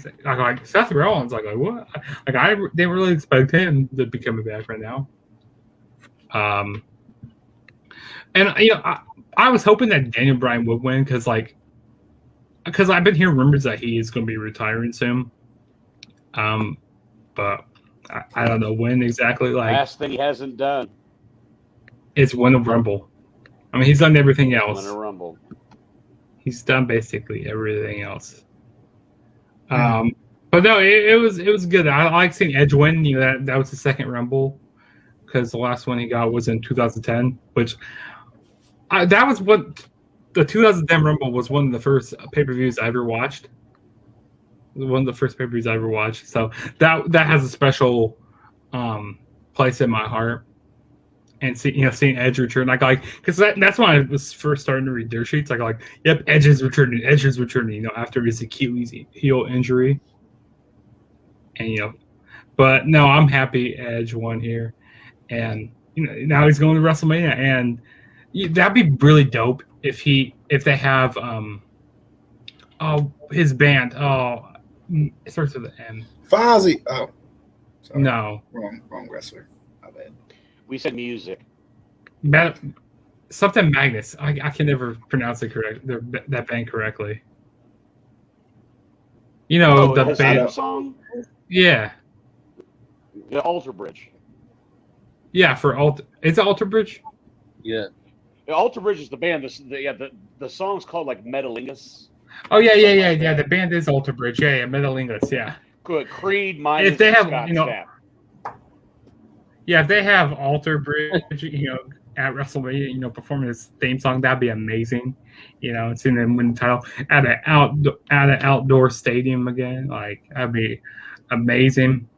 Seth Rollins, like what? Like I didn't really expect him to be coming back right now. And I was hoping that Daniel Bryan would win because I've been hearing rumors that he is going to be retiring soon. But I don't know when exactly. Like, last thing he hasn't done is win a Rumble. I mean, he's done everything else. Win a Rumble. He's done basically everything else. But no, it was good. I like seeing Edge win. That was the second Rumble, because the last one he got was in 2010, which that was what the 2010 Rumble was. One of the first pay-per-views I ever watched. One of the first pay-per-views I ever watched. So that has a special place in my heart. And seeing Edge return, because that's when I was first starting to read dirt sheets. Yep, Edge is returning. After his Achilles heel injury, and but no, I'm happy Edge won here, and now he's going to WrestleMania, and that'd be really dope if they have his band. It starts with an M. Fozzy. Oh, sorry. No, wrong wrestler. My bad. We said music. Something Magnus. I can never pronounce it correct. That band correctly. The band song. Yeah. The Alter Bridge. Yeah, for it's Alter Bridge. Yeah. The Alter Bridge is the band. The song's called like Metalingus. Oh yeah. The band is Alter Bridge. Yeah, Metalingus. Yeah. Good. Creed minus if they have Scott Stapp. Yeah, if they have Alter Bridge, at WrestleMania, performing his theme song, that'd be amazing. And seeing them win the title at an outdoor stadium again, like that'd be amazing.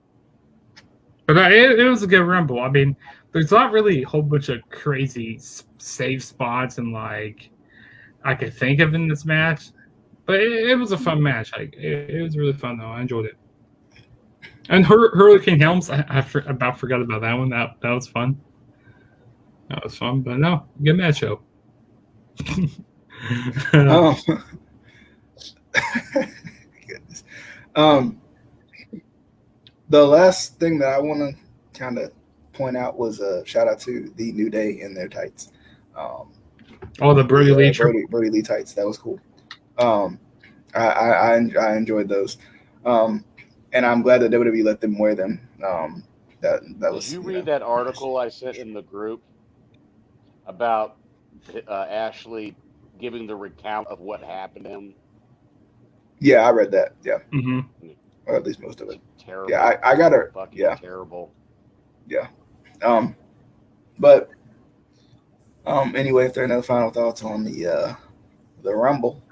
But it was a good Rumble. I mean, there's not really a whole bunch of crazy save spots and like I could think of in this match, but it was a fun match. Like it was really fun though. I enjoyed it. And Hurricane Helms, I forgot about that one. That was fun. That was fun, but no, good match show. Goodness. The last thing that I want to kind of point out was a shout out to the New Day in their tights. The Brody Lee Brody Lee tights. That was cool. I enjoyed those, and I'm glad that WWE let them wear them. That was. Did you read that article I sent in the group about Ashley giving the recount of what happened to him? Yeah, I read that. Yeah, or at least most of it. Terrible. Yeah, I got her. Fucking yeah, terrible. Yeah. But anyway, if there are no final thoughts on the Rumble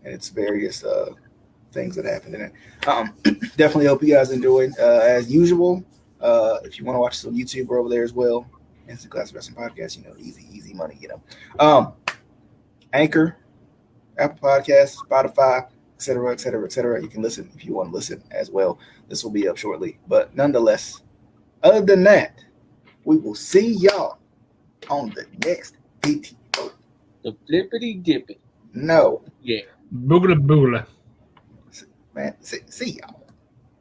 and its various things that happened in it, definitely hope you guys enjoyed. As usual, if you want to watch us on YouTube, we're over there as well. Instant Classic Wrestling Podcast, easy money, Anchor, Apple Podcasts, Spotify, etc., etc., etc. You can listen if you want to listen as well. This will be up shortly, but nonetheless, other than that, we will see y'all on the next PTO. The flippity dippity. No. Yeah. Boogla boogla. Man, see y'all.